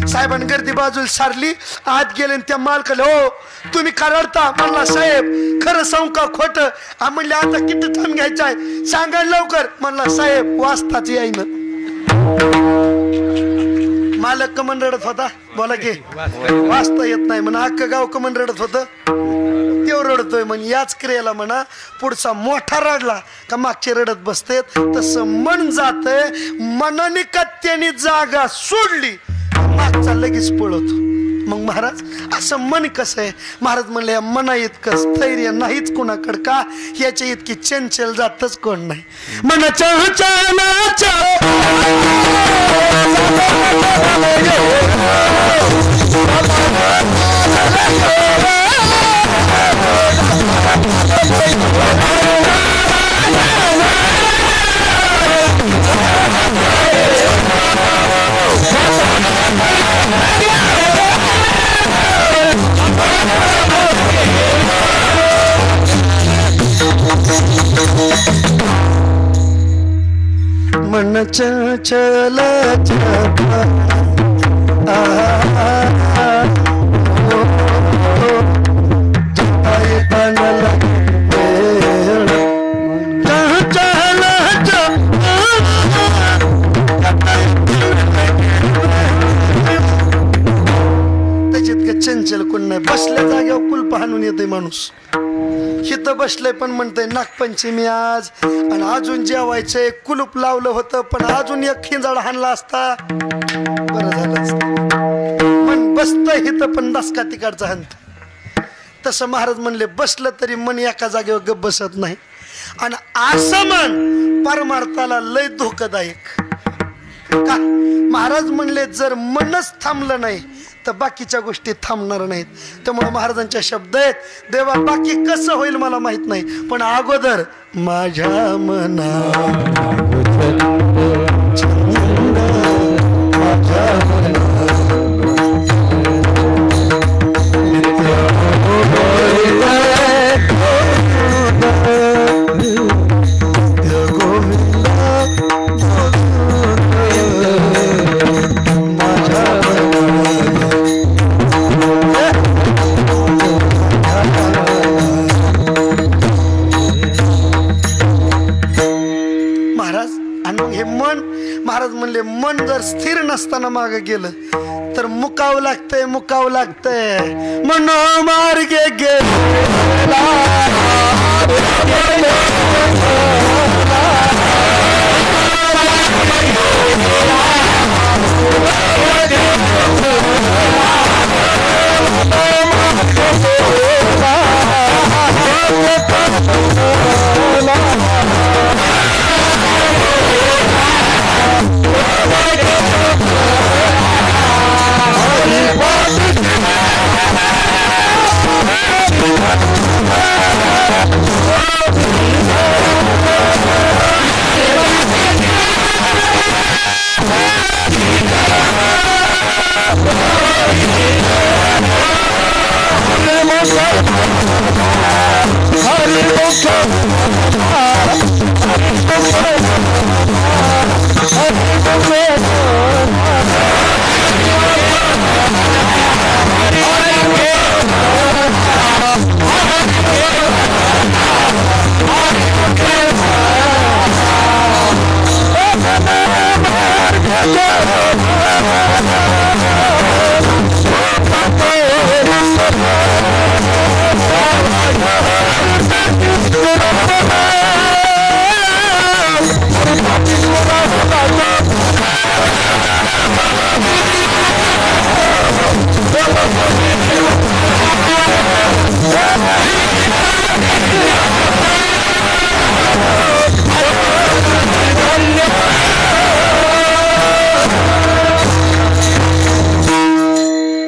साहेबांनी गर्दी बाजूला सारली, आत गेले त्या मालकाला, हो तुम्ही का रडता म्हणला, साहेब खरं सांगू का खोटं म्हणले, आता किती टाइम घ्यायचा आहे सांगा लवकर म्हणला, साहेब वाजताच यायनं. मालक कमन रडत होता, बोला की वाचता येत नाही म्हणा, अख्खं गाव कमन रडत होतं, तेव रडतोय म्हण. याच क्रियेला म्हणा पुढचा मोठा रडला का मागचे रडत बसते. तसं मन जातंय, मनाने का त्याने जागा सोडली मागचा लगेच पळतो. मग महाराज असं मन कसं आहे. महाराज म्हणले, या मना इतकं स्थैर्य नाहीच कोणाकडं, का याच्या इतकी चंचल जातच कोण नाही. मनाच्या मन चंचल चंचल कोण नाही. बसल्या जागेवर कुलप हाणून येते माणूस. हिथं बसलंय पण म्हणतंय नागपंचमी आज आणि अजून जेवायचंय, कुलूप लावलं होतं पण अजून एक खिंजाळ हाणला असता बरं झालं असतं. मन बसतंय हिथं पण दसका तिकडचा हंत. तसं महाराज म्हणले, बसलं तरी मन एका जागेवर गप बसत नाही. आणि असं मन परमार्थाला लय धोकादायक. का महाराज म्हणले, जर मनच थांबलं नाही तर बाकीच्या गोष्टी थांबणार नाहीत. त्यामुळे महाराजांच्या शब्द आहेत, देवा बाकी कसं होईल मला माहित नाही, पण अगोदर माझ्या मना माझ्या हे मन महाराज म्हणले मन जर स्थिर नसताना मागे गेलं तर मुकावं लागतंय मुकावं लागतंय मनोमार्गे गेला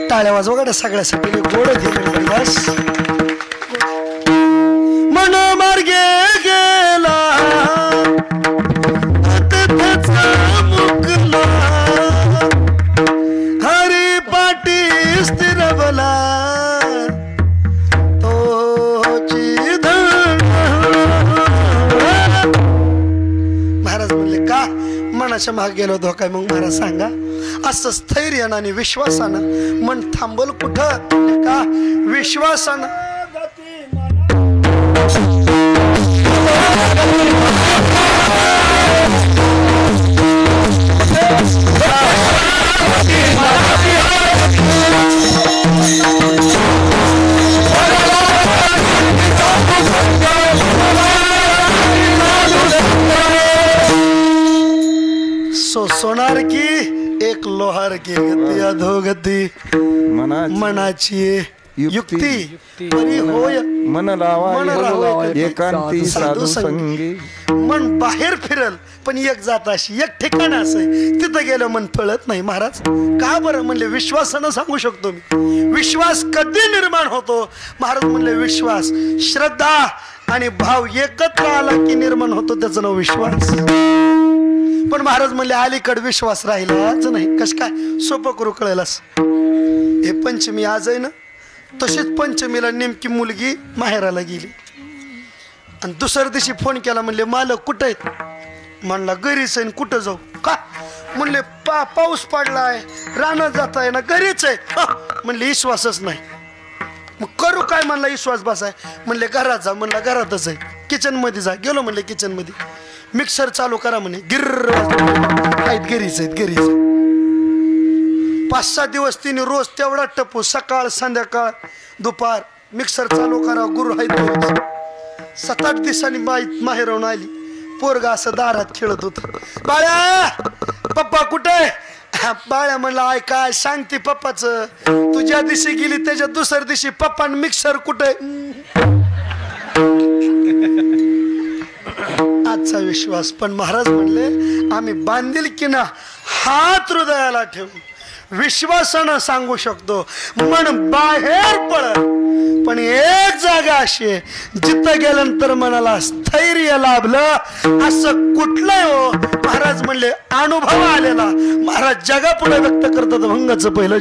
टाळ्या वाजवा गाड्या सगळ्यासाठी गोड बस मनोमार्गे गेला मुकला हरी पाटी स्थिरवला तोची धन महाराज म्हणले का मनाच्या मागे गेलो होतो काय मग महाराज सांगा असं स्थैर्यानं आणि विश्वासानं मन थांबल कुठं का विश्वासानं सोनार की एक लोहार की गती अधोगती मनाची युक्ती परी होय मन लावा एकांती साधू संगी मन बाहेर फिरल पण एक जात अशी एक ठिकाण असं तिथं गेलं मन पळत नाही महाराज का बरं म्हणले विश्वासानं सांगू शकतो मी विश्वास कधी निर्माण होतो महाराज म्हणले विश्वास श्रद्धा आणि भाव एकत्र आला की निर्माण होतो त्याचं नाव विश्वास पण महाराज म्हणले अलीकडे विश्वास राहिलाच नाही कस काय सोपं करू कळेलच हे पंचमी आज आहे ना तशीच पंचमीला नेमकी मुलगी माहेराला गेली आणि दुसऱ्या दिवशी फोन केला म्हणले मालक कुठं आहेत म्हणला घरीच आहे कुठं जाऊ का म्हणले पाऊस पडलाय रानात जात आहे ना घरीच आहे म्हणले विश्वासच नाही मग करू काय म्हणला विश्वास बसाय म्हणले घरात जा म्हणला घरातच आहे किचन मध्ये जा गेलो म्हणले किचन मध्ये मिक्सर चालू करा म्हणे गिर्र आहेत घरीच आहेत घरीच 5-6 दिवस तिने रोज तेवढा टपू सकाळ संध्याकाळ दुपार मिक्सर चालू करा गुरु आहेत 7-8 दिवसांनी माहेरवून आली पोरगा असं दारात खेळत होत बाळ्या पप्पा कुठे बाळ्या म्हणला आय काय सांगते पप्पाच तू ज्या दिवशी गेली त्याच्या दुसऱ्या दिवशी पप्पा मिक्सर कुठे आजचा विश्वास पण महाराज म्हणले आम्ही बांधिलकीनं हात हृदयाला ठेवून विश्वासानं सांगू शकतो मन बाहेर पडत पण एक जागा अशी आहे जिथं गेल्यानंतर मनाला स्थैर्य लाभलं असं कुठलं हो महाराज म्हणले अनुभव आलेला महाराज जगापुढे व्यक्त करतात भंगाचं पहिलं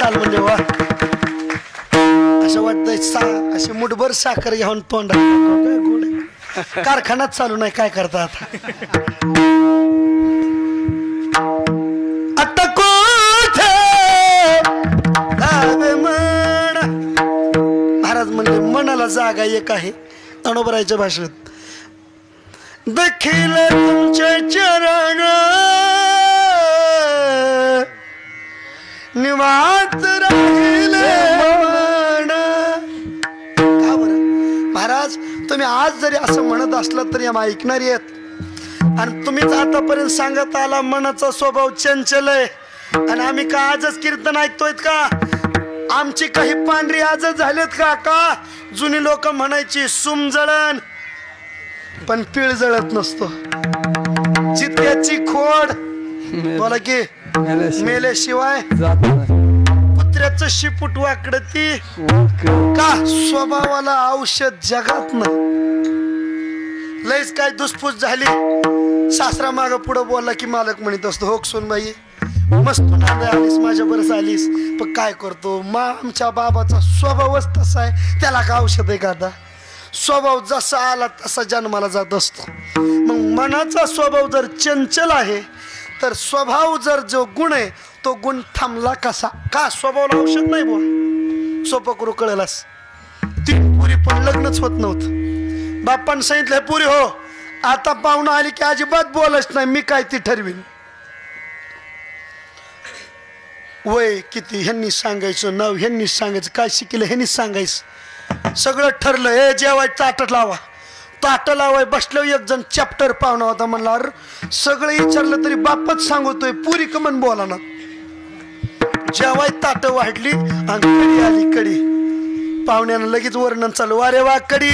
चाल म्हणजे वा असं वाटतंय असे मुठभर साखर घेऊन तोंडात काय गोड आहे. कारखानाच चालू नाही काय करता आता महाराज म्हणले मनाला जागा एक आहे अणोबरायच्या भाषेत देखील तुमचे चरण निवांत राहिले का बरं महाराज तुम्ही आज जरी असं म्हणत असलं तरी आम्ही ऐकणारी आहेत आणि तुम्हीच आतापर्यंत सांगत आला मनाचा स्वभाव चंचल आहे आणि आम्ही का आजच कीर्तन ऐकतोय का आमची काही पांढरी आजच झालेत का जुनी लोक म्हणायची सुम जळण पण पीळ जळत नसतो चित्त्याची खोड बोला की मेल्याशिवाय कुत्र्याचं शिपूट वाकड ती का स्वभावाला औषध जगात नाही लयच काय दुसफूस झाली सासरा माग पुढं बोलला की मालक म्हणत असतो हो सोनबाई मस्त नांदा आलीस माझ्या बरस आलीस पण काय करतो आमच्या बाबाचा स्वभावच तसा आहे त्याला का औषध आहे का आता स्वभाव जसा आला तसा जन्माला जात असतो मग मनाचा स्वभाव जर चंचल आहे तर स्वभाव जर जो गुण आहे तो गुण थांबला कसा का स्वभावाला औषध नाही बुवा सोपं करू कळलास तीन पुरी पण लग्नच होत नव्हतं बाप्पानं सांगितलं पुरी हो आता पाहुणं आली की अजिबात बोलच नाही मी काय ती ठरवीन वय किती ह्यांनी सांगायचं नाव ह्यांनी सांगायचं काय शिकलं ह्यांनी सांगायचं सगळं ठरलं हे जेवाय ताटं लावा ताटं लावाय बसलं एक जण चॅप्टर पाहुणा होता म्हणला अरे सगळं विचारलं तरी बापच सांगतोय पुरी कमन बोला ना जेवाय ताटं वाढली आणि कडी आली कडी पाहुण्यानं लगेच वर्णन चालू अरे वा कडी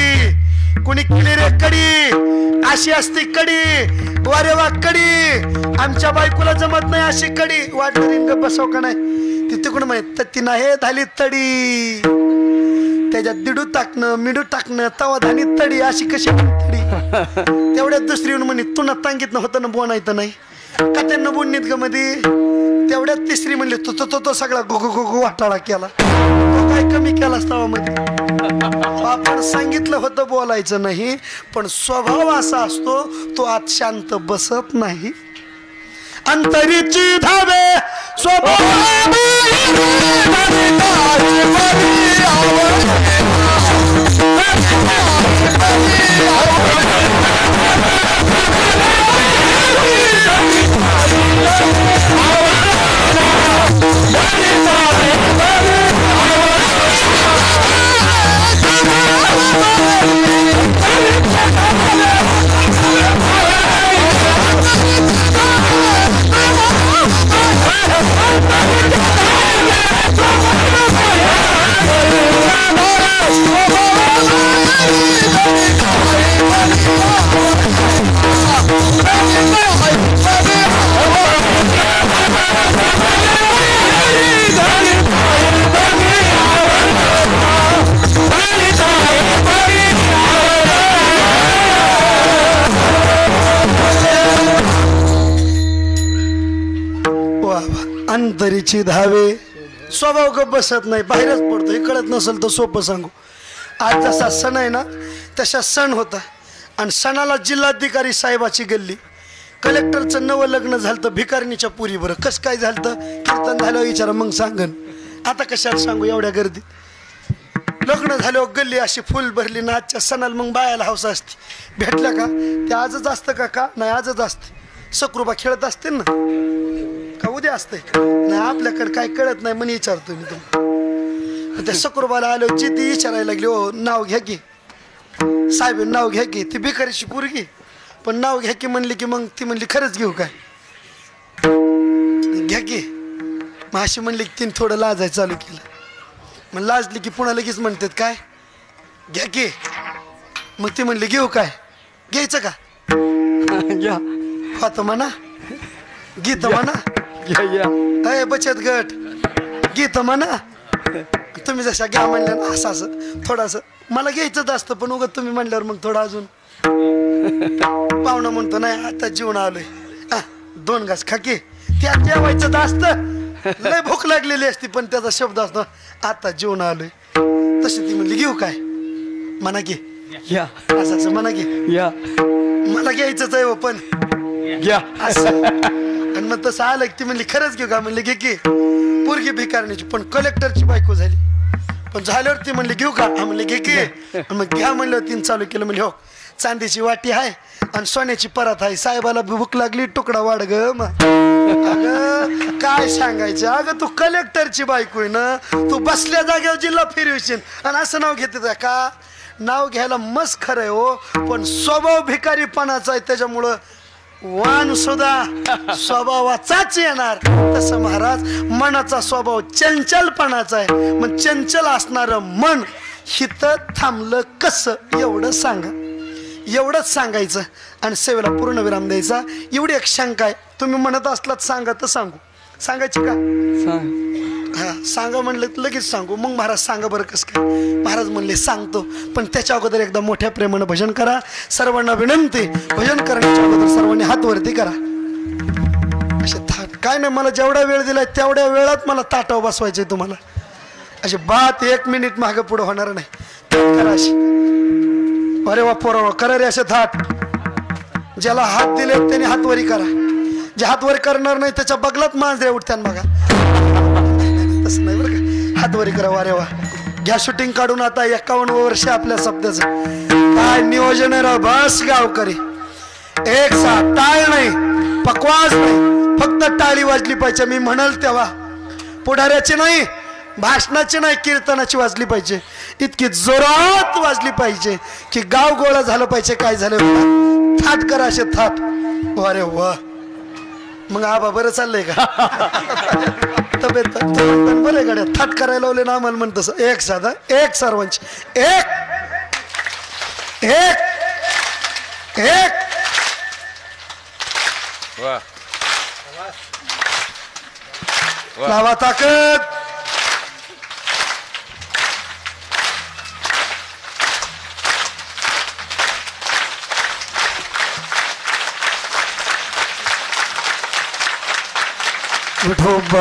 कुणी केली रे कडी अशी असती कडी वारे वा कडी आमच्या बायकोला जमत नाही अशी कडी वाटली बसव का नाही ती तिकडून माहित ती नाही झाली तडी त्याच्यात दिडू टाकणं मिडू टाकणं तवा धानी तडी अशी कशी तडी तेवढ्यात दुसरी म्हणे तुला सांगितलं होतं ना बोनायचं नाही का त्यांना बोलणीत ग मध्ये तेवढ्यात तिसरी म्हणली तो सगळा घो वाटाळा केला तो काय कमी केला तवा मध्ये आपण सांगितलं होतं बोलायचं नाही पण स्वभाव असा असतो तो आत शांत बसत नाही अंतरीची धावे स्वभाव अंतरीची धावे स्वभाव गप बसत नाही बाहेरच पडतो हे कळत नसेल तर सोपं सांगू आज जसा सण आहे ना तसा सण होता आणि सणाला जिल्हाधिकारी साहेबाची गल्ली कलेक्टरचं नवं लग्न झालं तर भिकारणीच्या पुरी बरं कसं काय झालं तर कीर्तन झालं विचारा मग सांगन आता कशाला सांगू एवढ्या गर्दीत लग्न झाल्यावर गल्ली अशी फुल भरली ना आजच्या सणाला मग बायाला हौस असते भेटल्या का ते आजच असतं का नाही आजच असते सक्रुबा खेळत असते ना का उद्या असते नाही आपल्याकडे काय कळत नाही म्हणून विचारतो मी तुम्ही त्या सक्रुबाला आलो जिद्दी विचारायला लागली हो नाव घ्या की साहेब नाव घ्या की ती भिकारीची पोरगी पण नाव घ्या की म्हणली की मग ती म्हणली खरंच घेऊ काय घ्या की मग अशी म्हणली की तिने थोडं लाजायला चालू केलं मग लाजली की पुन्हा लगेच म्हणतात काय घ्या की मग ती म्हणली घेऊ काय घ्यायचं का घ्या होतं म्हणा गीत म्हणा अय बचत गट गीत म्हणा तुम्ही जशा घ्या म्हणल्या ना असं असं थोडंसं मला घ्यायचंच असतं पण उगत तुम्ही म्हणल्यावर मग थोडं अजून पाहुणं म्हणतो नाही आता जेवण आलोय 2 घास खाकी त्यात जेवायचं असतं लय भूक लागलेली असती पण त्याचा शब्द असतो आता जेवण आलोय. तशी ती म्हणली घेऊ काय म्हणा की या असं म्हणा की या मला घ्यायचंच आहे हो पण या असं. आणि मग तसं आलं की ती म्हणली खरंच घेऊ का म्हणले घे की पोरगी भिकारण्याची पण कलेक्टरची बायको झाली. पण झाल्यावर ती म्हणली घेऊ का म्हणले घे की. आणि मग घ्या म्हणलं तीन चालू केलं म्हणले हो चांदीची वाटी आहे आणि सोन्याची परात आहे. साहेबाला भूक लागली तुकडा वाढ ग मग. अगं काय सांगायचं अगं तू कलेक्टरची बायको आहे ना तू बसल्या जागेवर जिल्हा फिरवशील आणि असं नाव घेते का. नाव घ्यायला मस्त खरंय हो पण स्वभाव भिकारीपणाचा आहे त्याच्यामुळं वाण सुद्धा स्वभावाचाच येणार. तसं महाराज मनाचा स्वभाव चंचलपणाचा आहे. मग चंचल असणार मन हिथं थांबलं कसं एवढं सांगा. एवढंच सांगायचं आणि सेवेला पूर्ण विराम द्यायचा. एवढी एक शंका आहे तुम्ही म्हणत असलात सांगा तर सांगू सांगायची का सांग हा सांगा म्हणलं तर लगेच सांगू. मग महाराज सांगा बरं कसं काय. महाराज म्हणले सांगतो पण त्याच्या अगोदर एकदा मोठ्या प्रेमानं भजन करा. सर्वांना विनंती भजन करण्याच्या अगोदर सर्वांनी हात वरती करा. असे थाट काय नाही मला जेवढा वेळ दिलाय तेवढ्या वेळात मला ताटावर बसवायचंय तुम्हाला. अशी बात 1 मिनिट मागं पुढं होणार नाही. थाट करा अशी अरे वा पोरावा करा रे असे थाट. ज्याला हात दिले त्याने हात वरी करा. जे हात वरी करणार नाही त्याच्या बगलात मांजरे उठत्यात बघा. तसं नाही बरं का हात वरी करा. वारे वा घ्या शूटिंग काढून आता 51 वर्ष आपल्या शब्दाचं काय नियोजन आहे राव. बस गावकरी एक साथ टाळ नाही पकवास नाही फक्त टाळी वाजली पाहिजे. मी म्हणाल तेव्हा पुढाऱ्याची नाही भाषणाची नाही कीर्तनाची वाजली पाहिजे. इतकी जोरात वाजली पाहिजे की गाव गोळा झालं पाहिजे. काय झालं थाट करा असे थाट. अरे वा मग आबा बरं चाललंय का तब्येत बरं गाड्या थाट करायला लावले ना आम्हाला म्हणत तसं. एक साधा एक सर्वांची एक एक एक लावा ताकद. विठोबा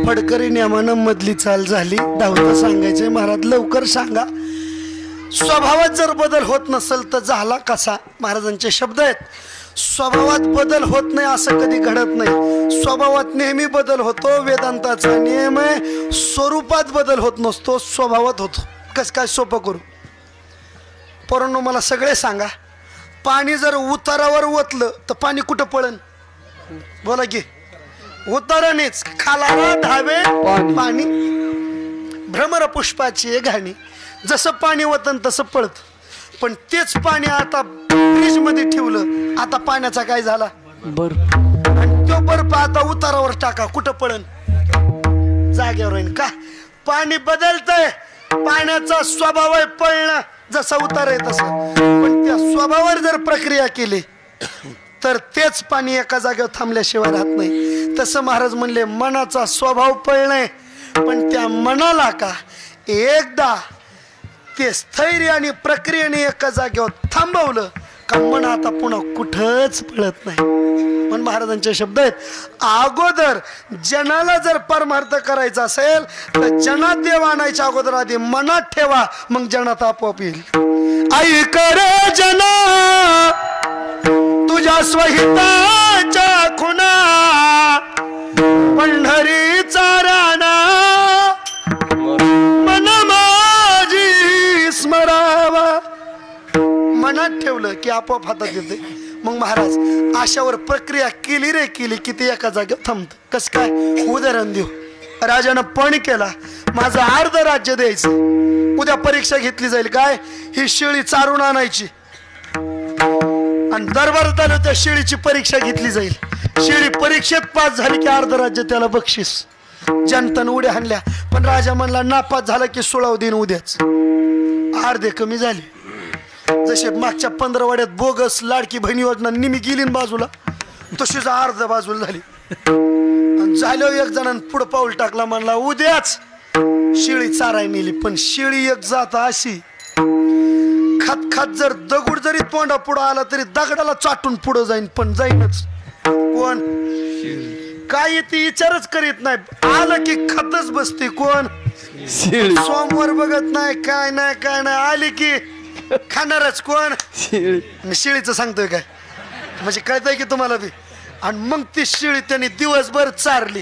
फडकरी नियमानं मधली चाल झाली. धावता सांगायचंय महाराज लवकर सांगा. स्वभावात जर बदल होत नसेल तर झाला कसा? महाराजांचे शब्द आहेत, स्वभावात बदल होत नाही असं कधी घडत नाही. स्वभावात नेहमी बदल होतो. वेदांताचा नियम आहे, स्वरूपात बदल होत नसतो, स्वभावात होतो. कसं काय सोपं करू? परंतु मला सगळे सांगा, पाणी जर उतारावर ओतलं तर पाणी कुठं पळन? बोला की. उतारानेच खालाला धावे पाणी. भ्रमर पुष्पाची घाणी. जसं पाणी वतन तसं पळत. पण तेच पाणी आता फ्रीज मध्ये ठेवलं, आता पाण्याचा काय झाला? बर्फ. आणि तो बर्फ आता उतारावर टाका, कुठं पळन? जागेवर राहीन का? पाणी बदलतंय. पाण्याचा स्वभाव आहे पळणं, जसा उतार आहे तसं. पण त्या स्वभावावर जर प्रक्रिया केली तर तेच पाणी एका जागेवर थांबल्याशिवाय राहत नाही. तसं महाराज म्हणले, मनाचा स्वभाव पळणे, पण त्या मनाला का एकदा ते स्थैर्य आणि प्रक्रियेने एका जागेवर थांबवलं का मन आता पुन्हा कुठंच पळत नाही. पण महाराजांचे शब्द आहेत, अगोदर जनाला जर परमार्थ करायचा असेल तर जनात देव आणायच्या अगोदर आधी मनात ठेवा, मग जनात आपोआप येईल. ऐक रे जना तुझ्या स्वहिताच्या खुना, पंढरीचा राणा मन माझी स्मरावा. मनात ठेवलं की आपोआप हातात येते. मग महाराज अशावर प्रक्रिया केली रे केली की ते एका जागेवर थांबत. कस काय? उदाहरण देऊ. राजानं पण केला, माझं अर्ध राज्य द्यायचं. उद्या परीक्षा घेतली जाईल. काय? ही शेळी चारून आणायची आणि दरबारात आलं त्या शेळीची परीक्षा घेतली जाईल. शेळी परीक्षेत पास झाली की अर्ध राज्य त्याला बक्षीस. जनतानं उड्या हाणल्या, पण राजा म्हणला नापास झाला की 16 दिन उद्याच. अर्धे कमी झाले. जसे मागच्या 15 वाड्यात बोगस लाडकी बहीण योजना निमी गेली बाजूला, तशीच अर्ध बाजूला झाली. झाल्यावर एक जणांनी पुढे पाऊल टाकला, म्हणला उद्याच शेळी चाराय नेली. पण शेळी एक जात अशी, खात खात जर दगड जरी तोंडा पुढं आला तरी दगडाला चाटून पुढं जाईन, पण जाईनच. कोण? काय ती विचारच करीत नाही, आलं की खातच बसते. कोण? सोमवार बघत नाही, काय नाही काय नाही, आली की खाणारच. कोण? शेळीचं सांगतोय काय, म्हणजे कळतंय की तुम्हाला बी. आणि मग ती शेळी त्यांनी दिवसभर चारली,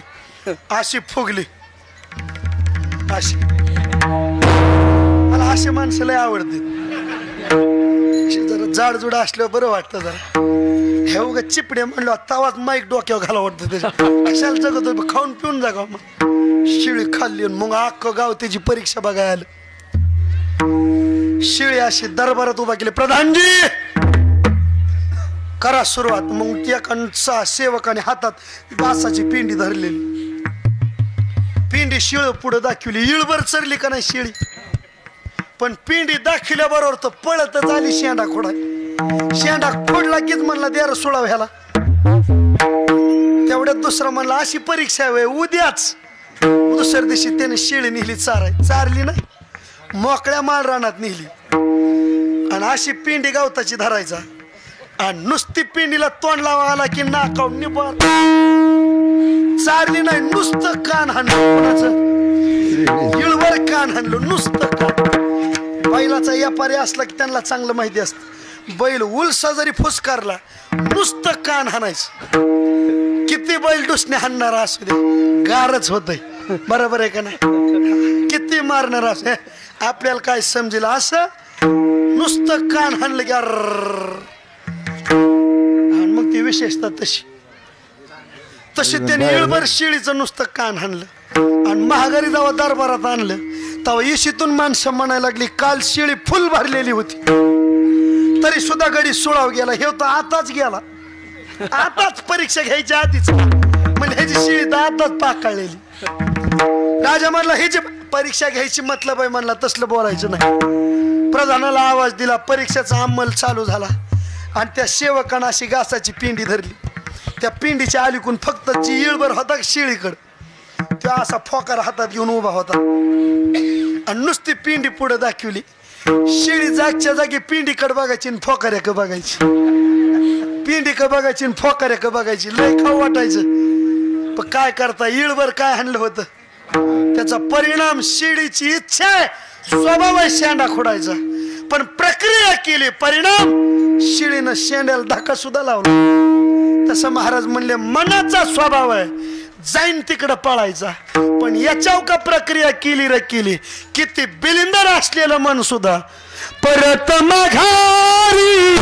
अशी फुगली अशी. मला असे माणसं लय आवडते. जरा जाडजुड असल्यावर बरं वाटतं. जरा हे उगा चिपडे म्हणलं तवाच माईक डोक्यावर घाला वाटतं. त्याच्या कशाला जगत खाऊन पिऊन जागा. मग शेळी खाल्ली, मग अख्खं गाव त्याची परीक्षा बघायला आलं. शेळी अशी दरबारात उभा केली, प्रधानजी करा सुरुवात. मग एका सेवकाने हातात बासाची पिंडी धरलेली. पिंडी शिळ पुढे दाखवली. इळभर चरली का नाही शेळी, पण पिंडी दाखवल्याबरोबर तर पळतच आली शेंडा खोडा. शेंडा खोडला कीच म्हणला द्या सोळा ह्याला. तेवढ्यात दुसरा म्हणला अशी परीक्षा आहे उद्याच. दुसऱ्या दिवशी त्याने शेळी नेली चारली नाही, मोकळ्या माळ रानात नेली. आणि अशी पिंडी गावताची धरायचा, आणि नुसती पिंडीला तोंड लावा आला की नाकावून निभार. चारली नाही, नुसतं कान हाणलं. कोणाचं? इळवर कान हाणलं, नुसतं कान. बैलाचा व्यापारी असला की त्यांना चांगलं माहिती असतं. बैल उलसा जरी फुसकारला, नुसतं कान हाणायचं. किती बैल डुसणे हाणणारा असू दे, गारच होतय. बरोबर आहे का नाही? किती मारणार असं आपल्याला काय समजेल, असं नुसतं कान हाणलं की मग ती विशेषता तशी त्यांनी इळभर शेळीचं नुसतं कान हाणलं. आणि महागारी जेव्हा दरबारात आणलं तेव्हा इशीतून माणसं म्हणायला लागली, काल शेळी फुल भरलेली होती तरी सुद्धा गडी सोळाव गेला. हे तर आताच गेला, आताच परीक्षा घ्यायच्या आधीच. म्हणजे ह्याची शेळी तर आताच पाकाळलेली. राजा म्हणला ह्याची परीक्षा घ्यायची मतलब आहे. म्हणला तसलं बोलायचं नाही. प्रधानाला आवाज दिला, परीक्षेचा अंमल चालू झाला. आणि त्या सेवकानं अशी घासाची पिंडी धरली. त्या पिंडीच्या अलीकून फक्त जी इळभर होता शेळीकडं, त्या असा फोकार हातात घेऊन उभा होता. आणि नुसती पिंडी पुढे दाखवली. शेळी जागच्या जागी पिंडीकडे बघायची आणि फोकाऱ्याक बघायची. पिंडीक बघायची आणि फोकाऱ्याक बघायची. लय खाऊ वाटायचं. पण काय करता, इळभर काय हाणलं होतं. त्याचा परिणाम शेळीची इच्छा आहे, स्वभाव आहे शेंडा खोडायचा. पण प्रक्रिया केली, परिणाम शिळीनं शेंड्याला धक्का सुद्धा लावला. तसं महाराज म्हणले मनाचा स्वभाव आहे, जाईन तिकडं पळायचा. पण याच्यावर का प्रक्रिया केली रे केली. किती बिलिंदर असलेलं मन सुद्धा परत माघारी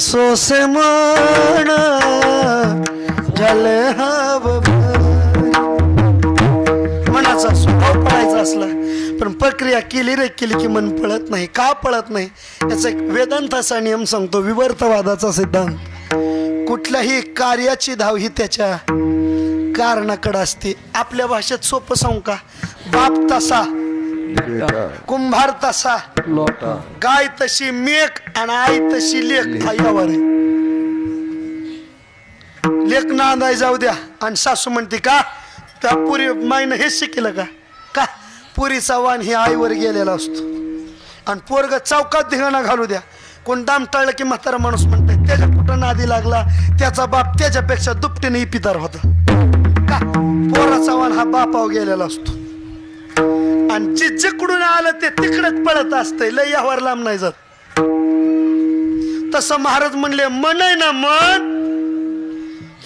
सोसे मन जल हव. मनाचा स्वभाव पळायचा असला पण प्रक्रिया केली रे केली की मन पळत नाही. का पळत नाही याचा एक वेदांताचा नियम सांगतो, विवर्तवादाचा सिद्धांत. कुठल्याही कार्याची धाव ही त्याच्या कारणाकडे असते. आपल्या भाषेत सोपं सांगू का, बाप तसा कुंभार तसा, गाय तशी मेक आणि आई तशी लेक. हा यावर आहे. लेक नांदाय जाऊ द्या आणि सासू म्हणते का त्या पुरी माईनं हे शिकलं का पुरीचा वाण ही आईवर गेलेला असतो. आणि पोरग चौकात धिंगाणा घालू द्या, कोण दाम टाळलं की म्हातारा माणूस म्हणतंय त्याच्या कुठं नादी लागला, त्याचा बाप त्याच्यापेक्षा दुपटीने इपिदार होता. का पोराचा वाण हा बापावर गेलेला असतो. आणि जिकडून आलं ते तिकडेच पळत असतंय, लय यावर लांब नाही जात. तसं महाराज म्हणले मन आहे ना, मन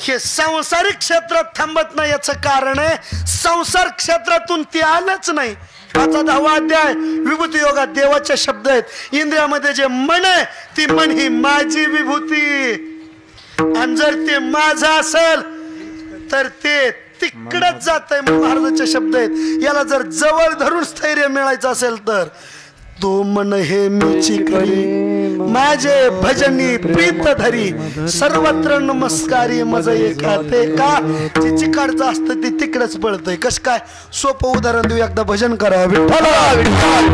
हे सांसारिक क्षेत्रात थांबत नाही. याचं कारण आहे संसार क्षेत्रातून ते आलंच नाही. 5वा अध्याय विभूती योगात देवाचे शब्द आहेत. इंद्रियामध्ये जे मन आहे ती मन ही माझी विभूती, आणि जर ते माझं असेल तर ते तिकडच जात आहे. महाराजाचे शब्द आहेत. याला जर जवळ धरून स्थैर्य मिळायचं असेल तर तो मन हे मीची करी माझे भजनी प्रीत धरी सर्वत्र नमस्कारी मज एकाते. का जिची काढचं असतं ती तिकडेच पळतंय. कस काय सोपं उदाहरण देऊ, एकदा भजन करा. विठ्ठला विठ्ठल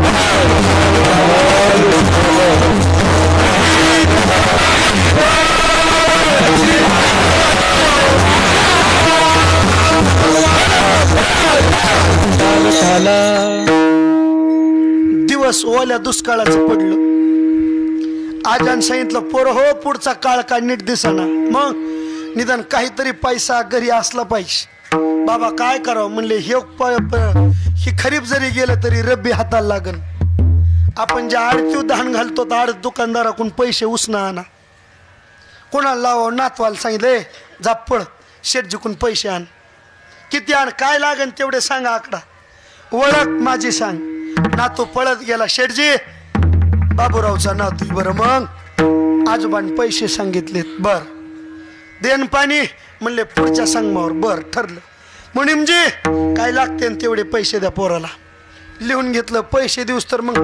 दिवस ओल्या दुष्काळाचं पडलं. आजान सांगितलं पोर हो पुढचा काळ काय नीट दिसना, मग निदान काहीतरी पैसा घरी असला पाहिजे. बाबा काय करावं म्हणले, ही खरीप जरी गेलं तरी रब्बी हाताला लागन. आपण ज्या आडतीव धान घालतो तर आड दुकानदाराकडून पैसे उसना आणा. कोणाला लावा, नातवाला सांगितले जा पळ शेटजीकडून पैसे आण. किती आण, काय लागन तेवढे सांगा आकडा, ओळख माझी सांग. नातू पळत गेला, शेटजी बाबूरावचा नातू. बरं मग आजोबांनी पैसे सांगितलेत, बर देण पाणी म्हणले पुढच्या संगमावर. बर ठरलं. मुनीमजी काय लागते तेवढे पैसे द्या पोराला. लिहून घेतलं. पैसे देऊस तर मग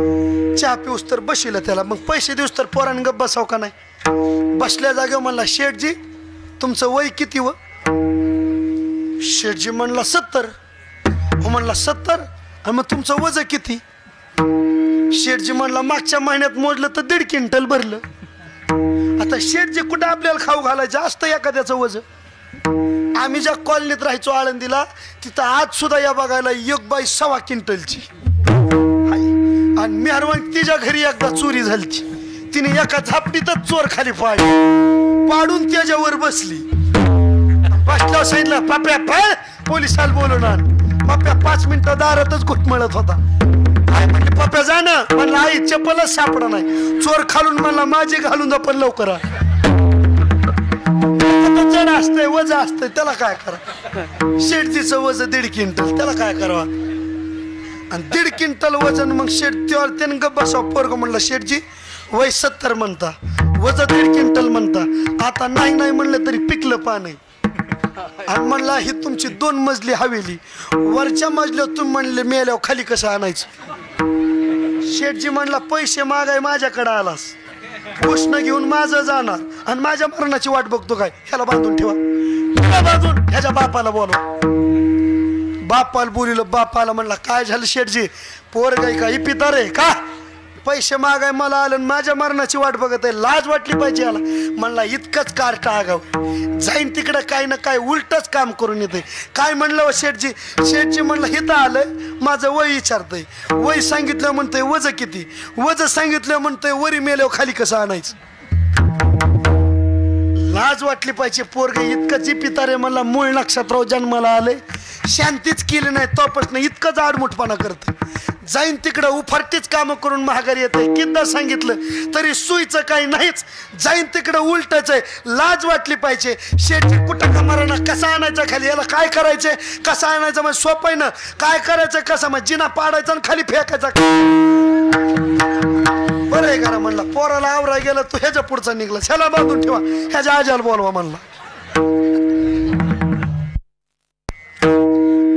चहा पिऊस तर बशील त्याला. मग पैसे देऊस तर पोरानं गप्प बसाव का नाही. बसल्या जागेवर म्हणला शेठजी तुमचं वय किती व. शेठजी म्हणला 70. हो म्हणला 70 आणि मग तुमचं वजन किती. शेठजी म्हणला मागच्या महिन्यात मोजलं तर 1.5 क्विंटल भरलं. आता शेठजी कुठे आपल्याला खाऊ घालायचं असतं एखाद्याचं वजन. आम्ही ज्या कॉलनीत राहायचो आळंदीला तिथं आज सुद्धा या बघायला एक बाई 1.25 क्विंटलची. आणि मेहरवान तिच्या घरी एकदा चोरी झाली. तिने एका झापडीतच चोर खाली पाडून त्याच्यावर बसली. बसल्यावर सांगितलं पाप्या पळ पोलिसाला बोलून आण. पाप्या 5 मिनिटं दारातच घुटमळत होता. आई म्हणले पप्या जाणं. म्हणलं आई चप्पलच सापडा नाही. चोर खालून म्हणला माझी घालून जा पण लवकर. तर जड असतंय वज असतंय त्याला काय करा शेडजीचं वज 1.5 क्विंटल त्याला काय करावा आणि 1.5 क्विंटल वजन मग शेड त्याने गप्प बसावं पोरग म्हणलं शेडजी वय 70 म्हणता वज 1.5 क्विंटल म्हणता आता नाही म्हणलं तरी पिकलं पाणी आणि म्हणला ही तुमची 2 मजली हवेली वरच्या मजल्यावर तुम्ही म्हणले मेल्यावर खाली कसं आणायचं शेठजी म्हणला पैसे मागाय माझ्याकडे आलास उष्ण घेऊन माझं जाणार आणि माझ्या मरणाची वाट बघतो काय ह्याला बांधून ठेवा बांधून ह्याच्या बापाला बोलवा बापाला बोलिलं बापाला म्हणला काय झालं शेठजी पोर गाय का इपितार आहे का पैसे मागाय मला आलं माझ्या मरणाची वाट बघत आहे लाज वाटली पाहिजे याला म्हणला इतकंच कार्ट आगाव जाईन तिकडं काय ना काय उलटच काम करून येते काय म्हणलं शेठजी म्हणलं हिथं आलंय माझं वय विचारतंय वय सांगितलं म्हणतंय वज किती वज सांगितलं म्हणतंय वरी मेल्यावर खाली कसं आणायचं लाज वाटली पाहिजे पोरग इतकं जिपितारे म्हणला मूळ नक्षत्राव जन्माला आले शांतीच केली नाही तोपासून इतकंच आडमुठपणा करत जाईन तिकडं उफारटीच कामं करून महागारी येते किती सांगितलं तरी सुईचं काही नाहीच जाईन तिकडं उलटच आहे लाज वाटली पाहिजे शेठची कुठं कमाराना कसा आणायचा खाली याला काय करायचंय कसा आणायचं मग सोपं आहे ना काय करायचं कसं मग जिना पाडायचा आणि खाली फेकायचा बरं आहे करा म्हणला पोराला आवरा गेला तू ह्याच्या पुढचा निघला ह्याला बांधून ठेवा ह्याच्या आजाला बोलवा म्हणला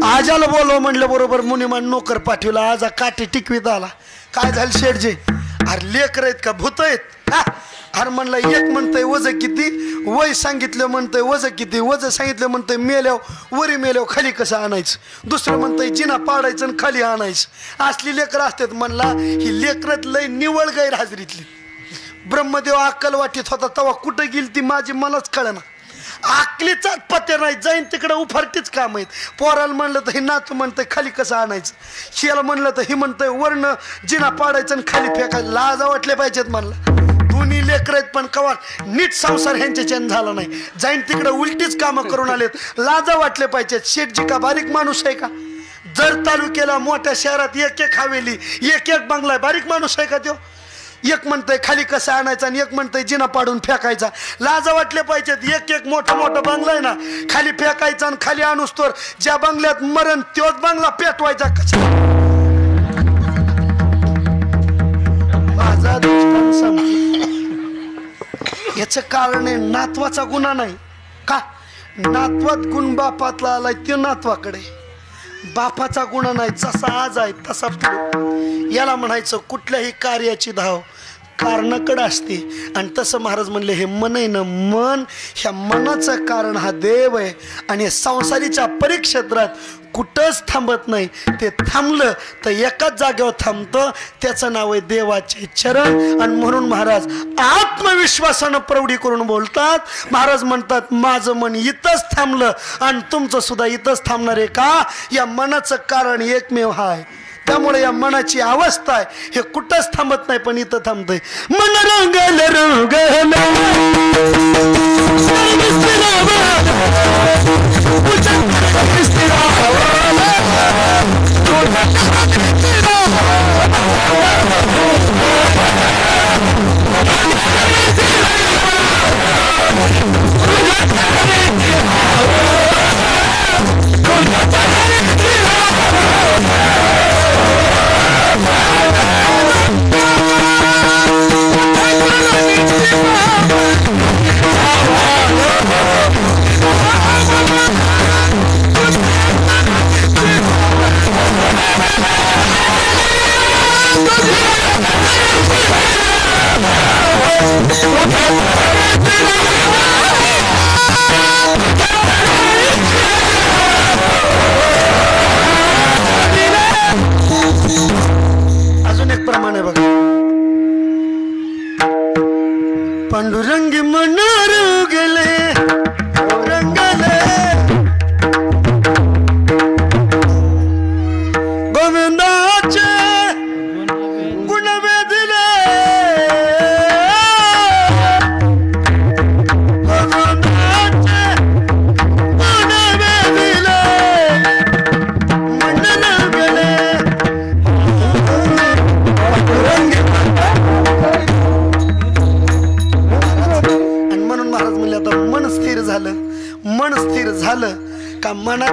आजाला बोलवा म्हणलं बरोबर मुनिमान नोकर पाठवला आजा काठी टिकवीत आला काय झालं शेठजी अरे लेकर आहेत का भूत आहेत अरे म्हणलं एक म्हणतंय वज किती वय सांगितलं म्हणतंय वज किती वज सांगितलं म्हणतंय मेल्यावर वरी मेल्यावर खाली कसं आणायचं दुसरं म्हणतंय जिना पाडायचं आणि खाली आणायचं असली लेकर असतात म्हणला ही लेकरात लय निवळ गैरहाजरीतली ब्रह्मदेव अक्कल वाटीत होता तेव्हा कुठं गेली ती माझी मलाच कळना आकलीचाच पत्ते नाही जाईन तिकडे उफारटीच काम आहेत पोराला म्हणलं तर हे नातू म्हणतंय खाली कसं आणायचं शियाला म्हणलं तर ही म्हणतंय वर्ण जिना पाडायचं आणि खाली फेकायचं लाजा वाटले पाहिजेत म्हणला दोन्ही लेकर आहेत पण कवा नीट संसार ह्यांच्या चैन झाला नाही जाईन तिकडे उलटीच कामं करून आलेत लाजा वाटले पाहिजेत शेठजी का बारीक माणूस आहे का जर तालुक्याला मोठ्या शहरात एक हवेली एक बंगला आहे बारीक माणूस आहे का तो एक म्हणतंय खाली कसं आणायचं आणि एक म्हणतंय जिना पाडून फेकायचा लाजा वाटले पाहिजेत एक मोठा बंगला आहे ना खाली फेकायचा आणि खाली आणूस तर ज्या बंगल्यात मरण तोच बंगला पेटवायचा कसा माझा दृष्टांत याच कारण आहे नातवाचा गुन्हा नाही का नातवात गुण बापातला आलाय तो नातवाकडे बापाचा गुन्हा नाही जसा आज आहे तसा याला म्हणायचं कुठल्याही कार्याची धाव कारणाकडे असते आणि तसं महाराज म्हणले हे मन आहे ना मन ह्या मनाचं कारण हा देव आहे आणि संसारीच्या परिक्षेत्रात कुठंच थांबत नाही ते थांबलं तर एकाच जागेवर थांबतं त्याचं नाव आहे देवाचे चरण आणि म्हणून महाराज आत्मविश्वासानं प्रौढी करून बोलतात महाराज म्हणतात माझं मन इथंच थांबलं आणि तुमचं सुद्धा इथंच थांबणार आहे का या मनाचं कारण एकमेव हा आहे त्यामुळे या मनाची अवस्था आहे हे कुठंच थांबत नाही पण इथं थांबतंय मन रंगल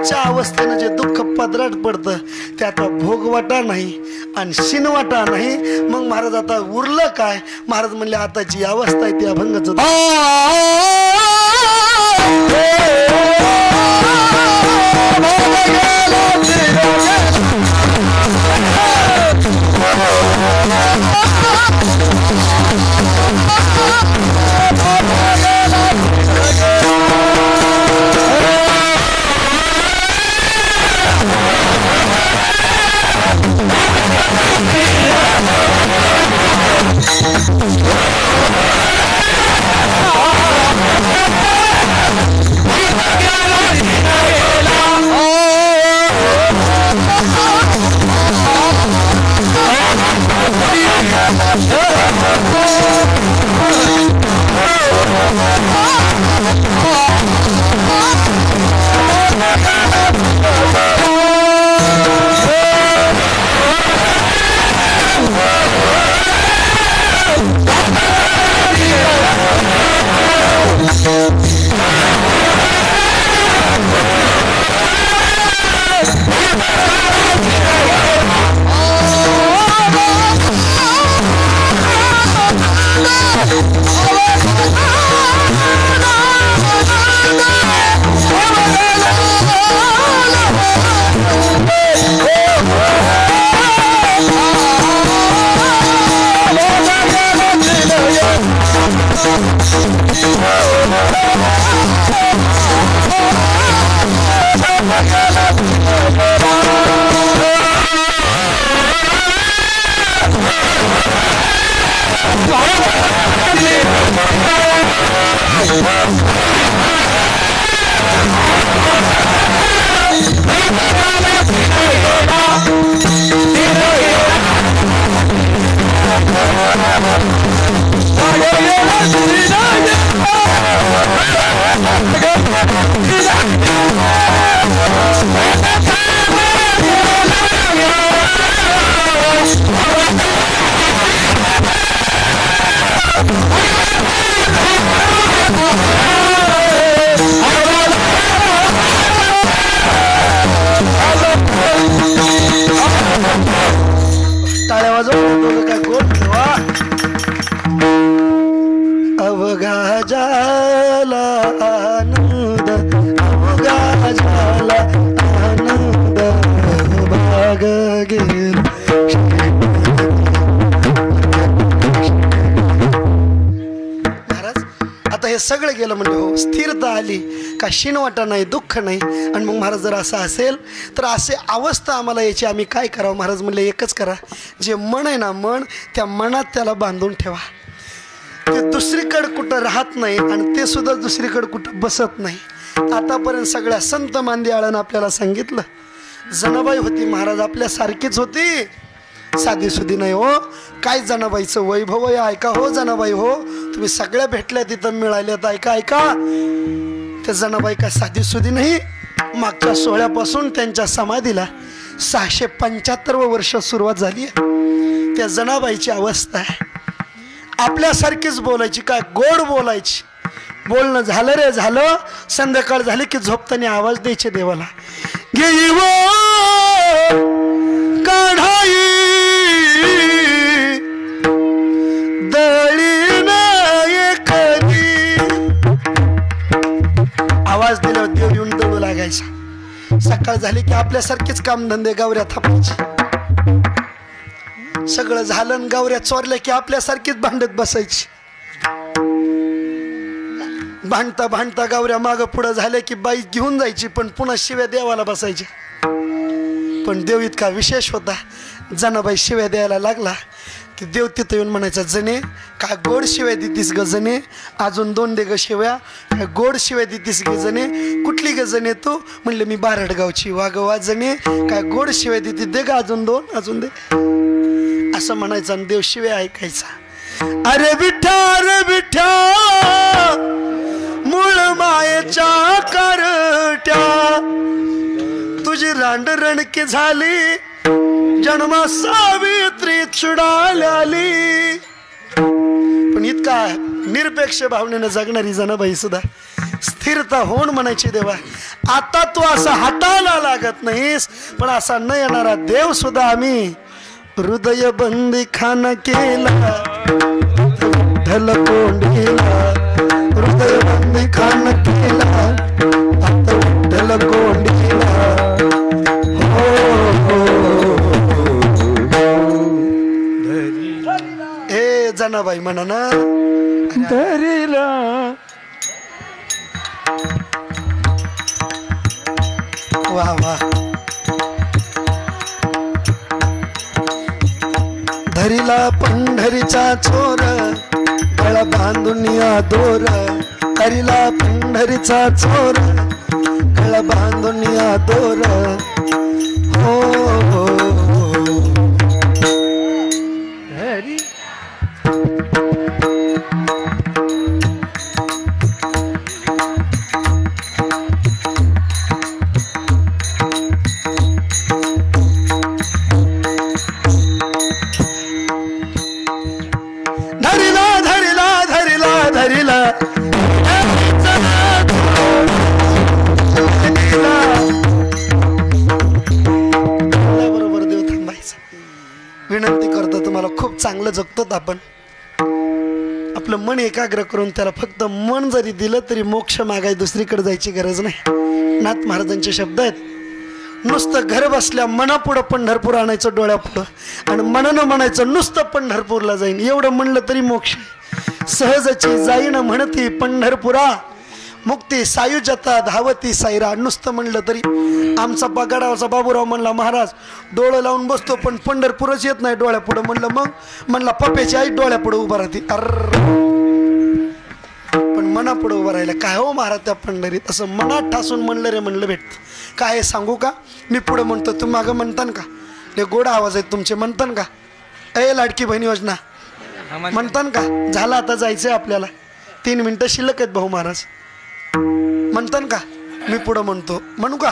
आजच्या अवस्थेनं जे दुःख पदरात पडतं ते आता भोगवाटा नाही आणि शिनवाटा नाही. मग महाराज आता उरलं काय? महाराज म्हणले आता जी अवस्था आहे ती अभंगाचं टाळ्या वाजवून काय गोड ठेवा. अवघा झाला आनंद, अवघा झाला आनंद, भाग गेला. महाराज आता हे सगळं गेलं म्हणजे हो, स्थिरता आली का शिनवाटा नाही, दुःख नाही. आणि मग महाराज जर असं असेल तर असे अवस्था आम्हाला याची आम्ही काय करावं? महाराज म्हणले एकच करा, जे मन आहे ना मन, त्या मनात त्याला बांधून ठेवा. ते दुसरीकडे कुठं राहत नाही आणि ते सुद्धा दुसरीकडे कुठं बसत नाही. आतापर्यंत सगळ्या संत मांदियाळानं आपल्याला सांगितलं. जनाबाई होती महाराज आपल्यासारखीच होती, साधी सुधी नाही हो. काय जनाबाईचं वैभव आहे ऐका हो. जनाबाई हो, तुम्ही सगळ्या भेटल्या तिथं मिळाल्यात ऐका ऐका. त्या जनाबाई का साधी सुधी नाही. मागच्या सोहळ्यापासून त्यांच्या समाधीला 675 वर्ष सुरुवात झाली आहे. त्या जनाबाईची अवस्था आहे आपल्यासारखीच बोलायची, काय गोड बोलायची. बोलणं झालं रे झालं, संध्याकाळ झाली की झोपताना आवाज द्यायचे देवाला, घेई वो काढाई दळीन एकदी. आवाज दिल्यावर देव येऊन दळू लागायचा. सकाळ झाली की आपल्यासारखेच कामधंदे गावऱ्या थापायचे. सगळं झालं गावऱ्या चोरल्या की आपल्यासारखीच भांडत बसायची. भांडता भांडता गावऱ्या मागं पुढं झाल्या की बाई घेऊन जायची, पण पुन्हा शिव्या देवाला बसायच्या. पण देव इतका विशेष होता, जनाबाई शिव्या द्यायला लागला की देव तिथं येऊन म्हणायचा, जणे काय गोड शिव्या देतीस ग जणे, अजून 2 दे ग शिव्या. काय गोड शिव्या देतीस ग जणे, कुठली ग जणे तू? म्हणले मी बारडगावची. वागवा जणे, काय गोड शिव्या देती, दे ग अजून 2, अजून दे, असं म्हणायचं. आणि देव शिव्या ऐकायचा. अरे विठ्ठा रे विठ्ठा, मूळ मायेच्या करट्या, तुझी रांडरणकी झाली, जन्मा सावित्री चुडाली. पण इतका निरपेक्ष भावनेनं जगणारी जनाबाई सुद्धा स्थिरता होऊन म्हणायची देवा आता तू असा हटायला लागत नाहीस, पण असा न येणारा देव सुद्धा आम्ही हृदय बंदी खाना केला ढल कोंडीला, हृदय बंदी खाना केला आता ढल कोंडीला. हो हे जनाबाई म्हणा ना धरीला वा वा. धरीला पंढरीचा चोर गळा बांधून या दोर, धरीला पंढरीचा चोर गळा बांधून या दोर. हो हो धरी विनंती करतो तुम्हाला, खूप चांगलं जगतो आपण. आपलं मन एकाग्र करून त्याला फक्त मन जरी दिलं तरी मोक्ष मागाय दुसरीकडे जायची गरज नाही. नाथ महाराजांचे शब्द आहेत, नुसतं घर बसल्या मनापुढं पंढरपूर आणायचं डोळ्यापुढं आणि मनानं म्हणायचं नुसतं पंढरपूरला जाईन, एवढं म्हणलं तरी मोक्ष. सहजची जाईन म्हणती पंढरपुरा, मुक्ती सायुजता धावती साईरा. नुसतं म्हणलं तरी. आमचा गडावरचा बाबूराव म्हणला महाराज डोळं लावून बसतो पण पंढरपूरच येत नाही डोळ्यापुढं. म्हणलं मग म्हणला पप्याची आई डोळ्यापुढं उभा राहते. पण मनापुढं उभं राहिलं काय हो महाराज त्या पंढरीत. असं मनात ठासून म्हणलं रे म्हणलं भेटतं. काय सांगू का, मी पुढं म्हणतो तुम्ही मागं म्हणतान का, ले गोड आवाज आहेत तुमचे म्हणतान का, ए लाडकी बहीण योजना म्हणतान का. झालं आता जायचंय आपल्याला, 3 मिनिटं शिल्लक आहेत भाऊ महाराज म्हणतान का. मी पुढं म्हणतो, म्हणू का.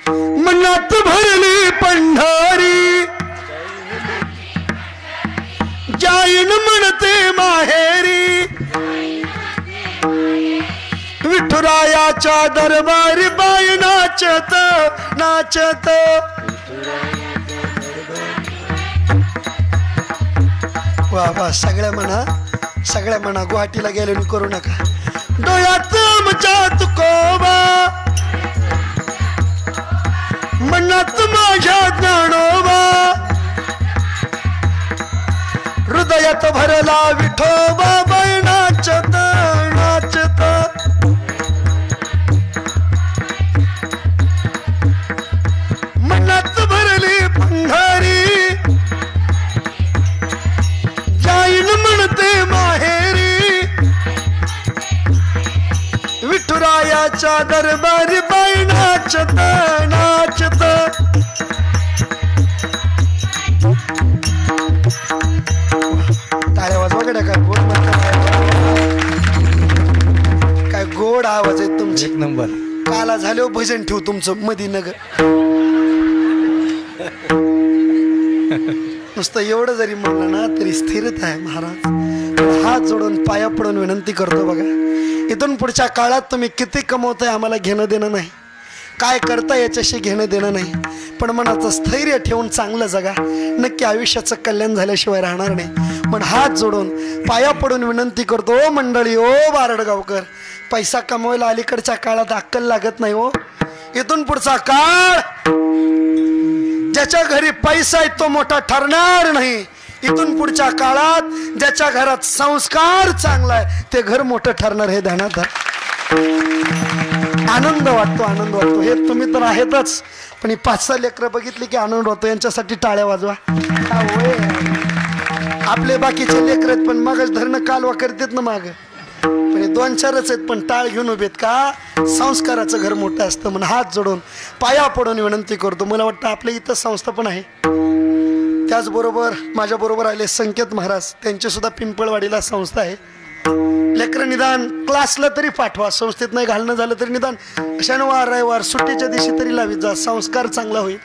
मनात भरली पंढरी जाईन म्हणते माहेरी, विठुरायाच्या दरबारी बाई नाचत नाचत. वा वा. सगळ्या म्हणा गुवाहाटीला गेलो करू नका. डोळ्यात आमच्या तुकोबा, मनात माझ्या ज्ञानोबा, हृदयात भरला विठोबा बाई नाचत नाचत. मनात भरली पंढरी जाईन म्हणते माहेरी, विठुरायाच्या दरबारी बाई नाचत नाचत. टाळ्या वाजवा गड्या. काय गोड काय गोड आवाज आहे तुमचे, एक नंबर. काला झाले भजन ठेवू तुमचं मधी नगर. नुसतं एवढं जरी म्हणलं ना तरी स्थिरता आहे महाराज. हात जोडून पाया पडून विनंती करतो बघा, इथून पुढच्या काळात तुम्ही किती कमवताय आम्हाला घेणं देणं नाही, काय करता याच्याशी घेणं देणं नाही, पण मनाचं स्थैर्य ठेवून चांगलं जगा. नक्की आयुष्याचं कल्याण झाल्याशिवाय राहणार नाही. पण हात जोडून पाया पडून विनंती करतो, ओ मंडळी, ओ बारडगावकर, पैसा कमवायला अलीकडच्या काळात अक्कल लागत नाही हो. इथून पुढचा काळ ज्याच्या घरी पैसा आहे तो मोठा ठरणार नाही. इथून पुढच्या काळात ज्याच्या घरात संस्कार चांगला आहे ते घर मोठं ठरणार, हे ध्यानात धर. आनंद वाटतो, आनंद वाटतो. हे तुम्ही तर आहेतच, पण ही 5-6 लेकरं बघितली की आनंद होतो. यांच्यासाठी टाळ्या वाजवा. आपले बाकीचे लेकर आहेत पण मगच धरणं कालवा करतात ना माग, पण हे 2-4च आहेत पण टाळ घेऊन उभेत का. संस्काराचं घर मोठं असतं. म्हणून हात जोडून पाया पडून विनंती करतो. मला वाटतं आपल्या इथं संस्था पण आहे. त्याचबरोबर माझ्याबरोबर आले संकेत महाराज, त्यांची सुद्धा पिंपळवाडीला संस्था आहे. लेकरं निदान क्लासला तरी पाठवा, संस्थेत नाही घालणं झालं तरी निदान शनिवार रविवार सुट्टीच्या दिवशी तरी लावीत जा. संस्कार चांगला होईल,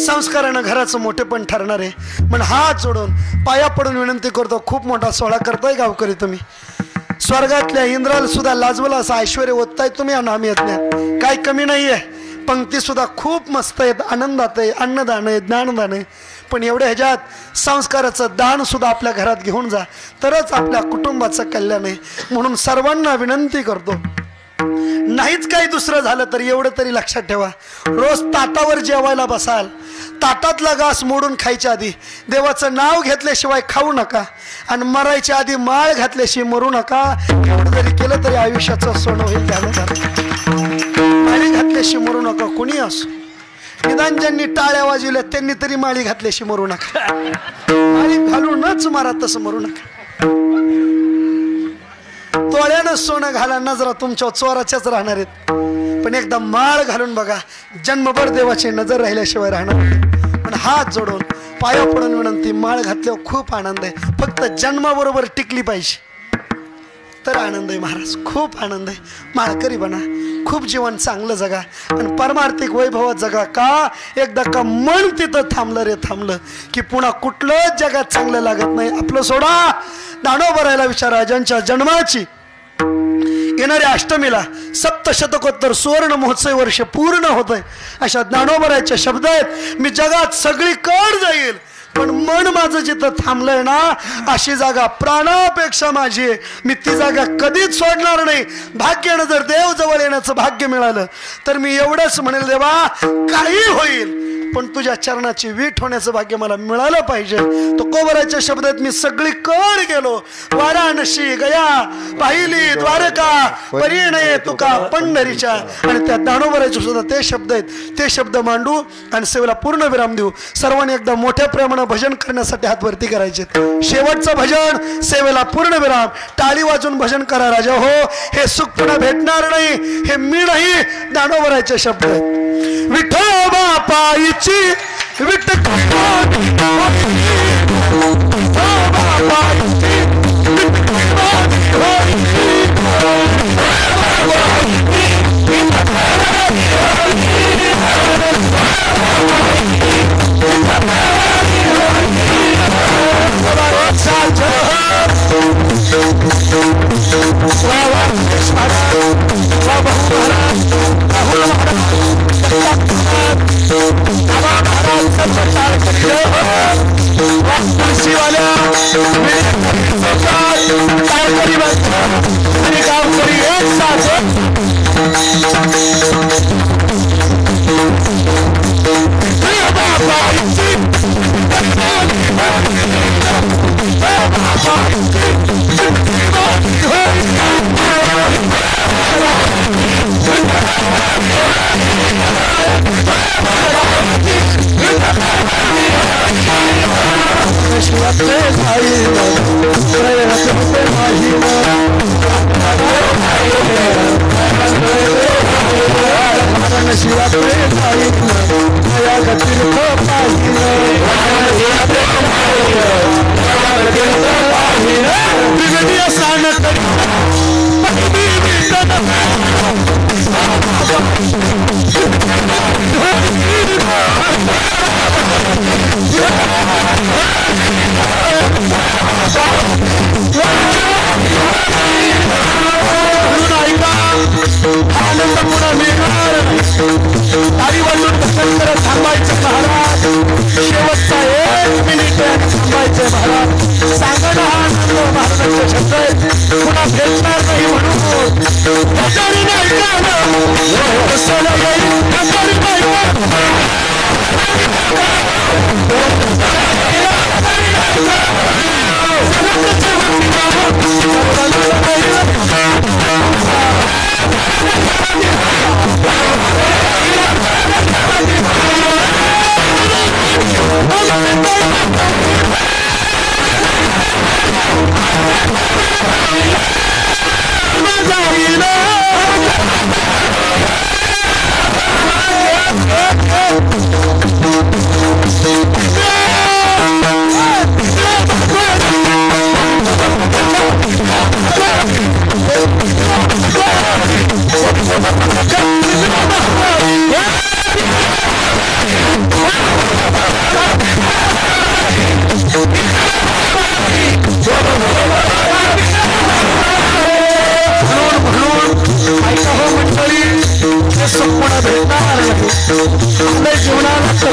संस्कारानं घराचं मोठे पण ठरणार आहे. म्हणून हात जोडून पाया पडून विनंती करतो. खूप मोठा सोहळा करताय गावकरी तुम्ही. स्वर्गातल्या इंद्राला सुद्धा लाजवलं असं ऐश्वर ओतताय तुम्ही या नाम यज्ञात. काय कमी नाहीये. पंक्ती सुद्धा खूप मस्त आहेत, आनंदात आहे, अन्नदान आहे, ज्ञानदान आहे. पण एवढ्या ह्याच्यात संस्काराचं दान सुद्धा आपल्या घरात घेऊन जा, तरच आपल्या कुटुंबाचं कल्याण आहे. म्हणून सर्वांना विनंती करतो, नाहीच काही दुसरं झालं तर एवढं तरी लक्षात ठेवा, रोज ताटावर जेवायला बसाल, ताटातला घास मोडून खायच्या आधी देवाचं नाव घेतल्याशिवाय खाऊ नका, आणि मरायच्या आधी माळ घातल्याशिवाय मरू नका. एवढं जरी केलं तरी आयुष्याचं सोनं होईल. माळी घातल्याशिवाय मरू नका. कोणी असो, निदान ज्यांनी टाळ्या वाजवल्या त्यांनी तरी माळी घातल्याशिवाय मरू नका. माळी घालूनच मारा, तसं मरू नका. तोळ्यानं सोनं घाला, नजरा तुमच्या चोराच्याच राहणार आहेत. पण एकदा माळ घालून बघा, जन्मभर देवाची नजर राहिल्याशिवाय राहणार नाही. पण हात जोडून पाया पडून विनंती, माळ घातल्यावर खूप आनंद आहे. फक्त जन्माबरोबर टिकली पाहिजे तर आनंद आहे महाराज, खूप आनंद आहे. माळकरी बना, खूप जीवन चांगलं जगा आणि परमार्थिक वैभवात जगा. का एकदा का मन तिथं थांबलं रे थांबलं की पुन्हा कुठलंच जगात चांगलं लागत नाही. आपलं सोडा, दानोबरायला विचारा, ज्यांच्या जन्माची येणाऱ्या अष्टमीला सप्तशतकोत्तर सुवर्ण महोत्सव वर्ष पूर्ण होत आहे, अशा ज्ञानोबरायचे शब्द आहेत, मी जगात सगळीकडे जाईल पण मन माझं जिथं थांबलंय ना, अशी जागा प्राणापेक्षा माझी आहे. मी ती जागा कधीच सोडणार नाही. भाग्यानं जर देव जवळ येण्याचं भाग्य मिळालं तर मी एवढंच म्हणेल, देवा काही होईल पण तुझ्या चरणाची वीट होण्याचं भाग्य मला मिळालं पाहिजे. तो कोबराच्या शब्दात मी सगळीकडे गेलो, वाराणसी गया पाहिली, द्वारका परिणय तुका पंढरीच्या. आणि त्या दानोबराचे सुद्धा ते शब्द आहेत. ते शब्द मांडू आणि सेवेला पूर्ण विराम देऊ. सर्वांनी एकदा मोठ्या प्रेमानं भजन करण्यासाठी हात वरती करायचे. शेवटचं भजन, सेवेला पूर्ण विराम. टाळी वाजून भजन करा राजा हो. हे सुख पुन्हा भेटणार नाही, हे मी नाही, दानोबराचे शब्द आहेत. विठोबा पायीची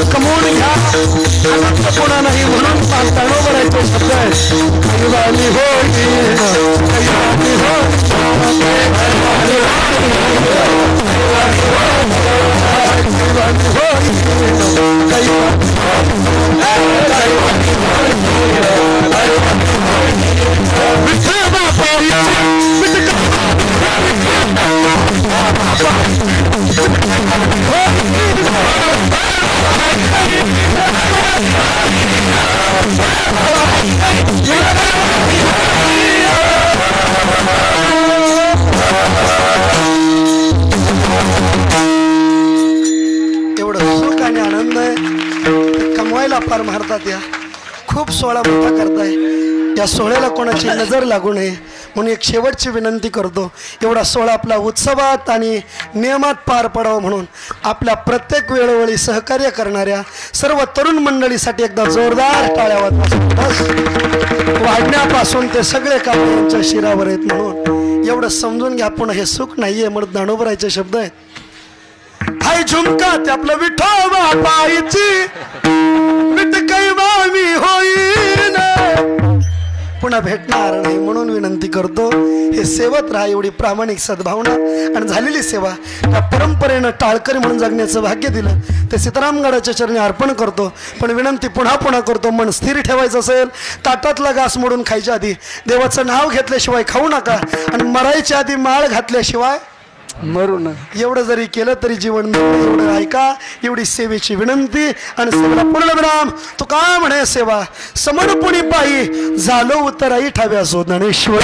कमवून घ्या आता कोणा नाही म्हणून ताणोबरायचे शब्द आहेत कैवाली होईल कैवाली एवढं सुख आणि आनंद आहे कमवायला पार मारतात या खूप सोहळा मोठा करताय या सोहळ्याला कोणाची नजर लागू नये म्हणून एक शेवटची विनंती करतो एवढा सोहळा आपला उत्सवात आणि नियमात पार पडावं म्हणून आपल्या प्रत्येक वेळोवेळी सहकार्य करणाऱ्या सर्व तरुण मंडळीसाठी एकदा जोरदार टाळ्या वाजवा वाढण्यापासून ते सगळे काम यांच्या शिरावर आहेत म्हणून एवढं समजून घ्या पुन्हा हे सुख नाहीये म्हणून ज्ञानोबरायचे शब्द आहेत हाय झुमका ते आपलं विठोबा पायची विठ कैवामी होईन पुन्हा भेटणार नाही म्हणून विनंती करतो हे सेवत राहा एवढी प्रामाणिक सद्भावना आणि झालेली सेवा त्या परंपरेनं टाळकरी म्हणून जगण्याचं भाग्य दिलं ते सीतारामगडाच्या चरणी अर्पण करतो पण विनंती पुन्हा पुन्हा करतो मन स्थिर ठेवायचं असेल ताटातला घास मोडून खायच्या आधी देवाचं नाव घेतल्याशिवाय खाऊ नका आणि मरायच्या आधी माळ घातल्याशिवाय मरू ना एवढं जरी केलं तरी जीवन एवढं ऐका एवढी सेवेची विनंती आणि सेवेला पूर्णविराम तू का म्हणे सेवा समर्पणी पायी झालो उतराई ठाव्या ज्ञानेश्वर